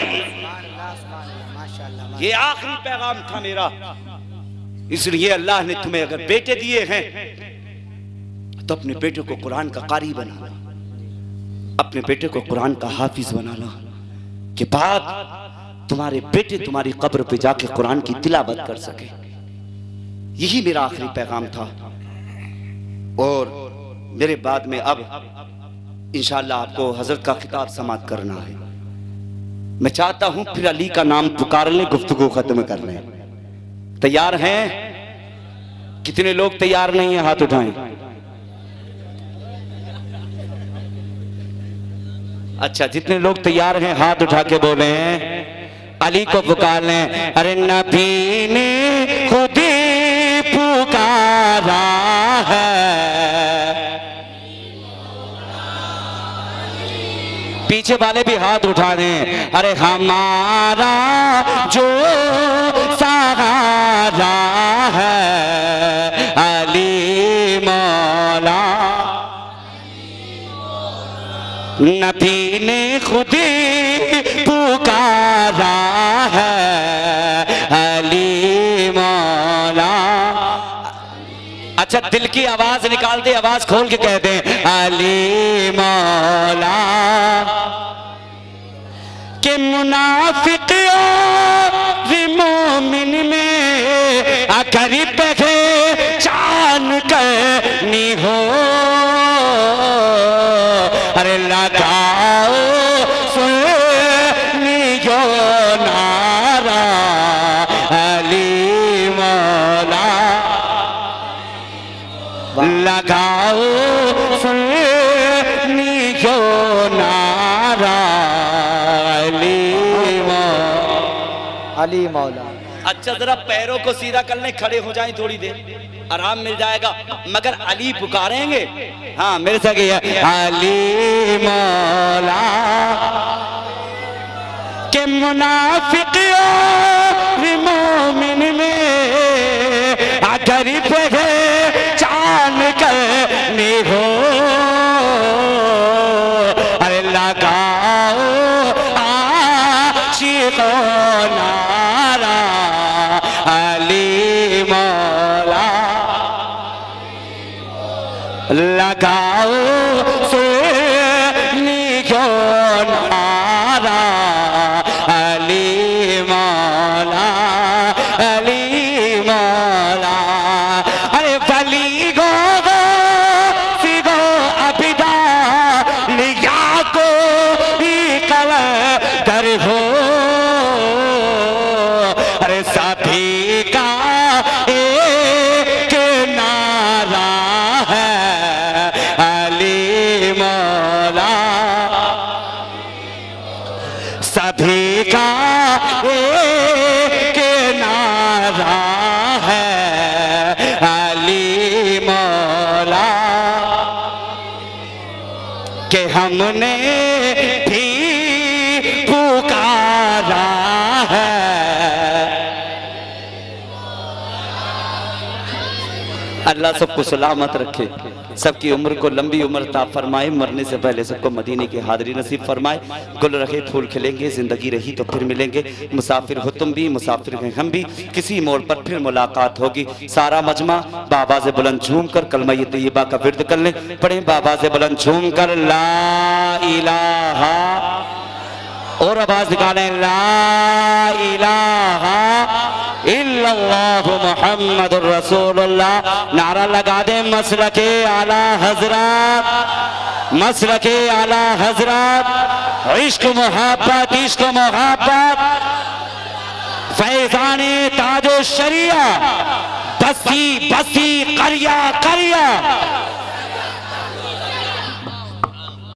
S3: ये आखिरी पैगाम था मेरा। इसलिए अल्लाह ने तुम्हें अगर बेटे दिए हैं तो अपने बेटे को कुरान का कारी बना लो, अपने बेटे को कुरान का हाफिज बना लो, कि बाद तुम्हारे बेटे तुम्हारी कब्र पे जाके कुरान की तिलावत कर सके। यही मेरा आखिरी पैगाम था। और मेरे बाद में अब इंशाअल्लाह आपको हजरत का खिताब समाप्त करना है। मैं चाहता हूं फिर अली का नाम पुकार लें, गुफ्तगू खत्म कर लें। तैयार हैं? कितने लोग तैयार नहीं है? हाथ उठाएं। अच्छा, जितने लोग तैयार हैं हाथ उठा के बोले हैं, अली को पुकार लें। अरे नबी ने खुद ही पुकारा है, पीछे वाले भी हाथ उठा दें। अरे हमारा जो सहारा है अली मौला, नबी ने खुद ही पुकारा है अली मौला। अच्छा, दिल की आवाज निकाल दे, आवाज खोल के कह दे, अली मौला। के मुनाफिक मोमिन में अगर पहचान करनी हो, अरे लगाओ सुनियो नारा अली मौला, लगाओ सुनियो नारा
S2: अली मौला।
S1: अच्छा, जरा पैरों को सीधा कर लें, खड़े हो जाएं, थोड़ी देर आराम मिल जाएगा। मगर अली पुकारेंगे। हाँ, मेरे से
S3: अली मौला के मुनाफिक मोमिन में अगर पहचान करनी हो, अरे लगाओ आशिको नारा अली मौला, लगाओ सुनियो नारा अली मौला, अली मौला। अरे वली गो सिगो अबिदा लिया को ही कल दर हो, अरे सभी का एक नारा है अली मौला, सभी का एक नारा है अली मौला। हमने भी पुकारा है।
S1: अल्लाह सबको सलामत रखे, सबकी उम्र को लंबी उम्र ता फरमाए, मरने से पहले सबको मदीने की हाज़िरी नसीब फरमाए। गुल रखे फूल खिलेंगे, जिंदगी रही तो फिर मिलेंगे। मुसाफिर हो तुम भी, मुसाफिर हैं हम भी, किसी मोड़ पर फिर मुलाकात होगी। सारा मजमा बाबा से बुलंद झूम कर कलमा ये तैयबा का विर्द कर लें। पढ़े बाबा से बुलंद झूम कर ला इलाहा, और आवाज निकालें ला इलाहा इल्लल्लाहु मुहम्मदुर रसूलुल्लाह। नारा लगा दे मसलके आला हजरत, मसलके आला हजरत। इश्क मोहब्बत, इश्क मोहब्बत, फैजाने ताजो शरिया, बस्ती बस्ती करिया करिया,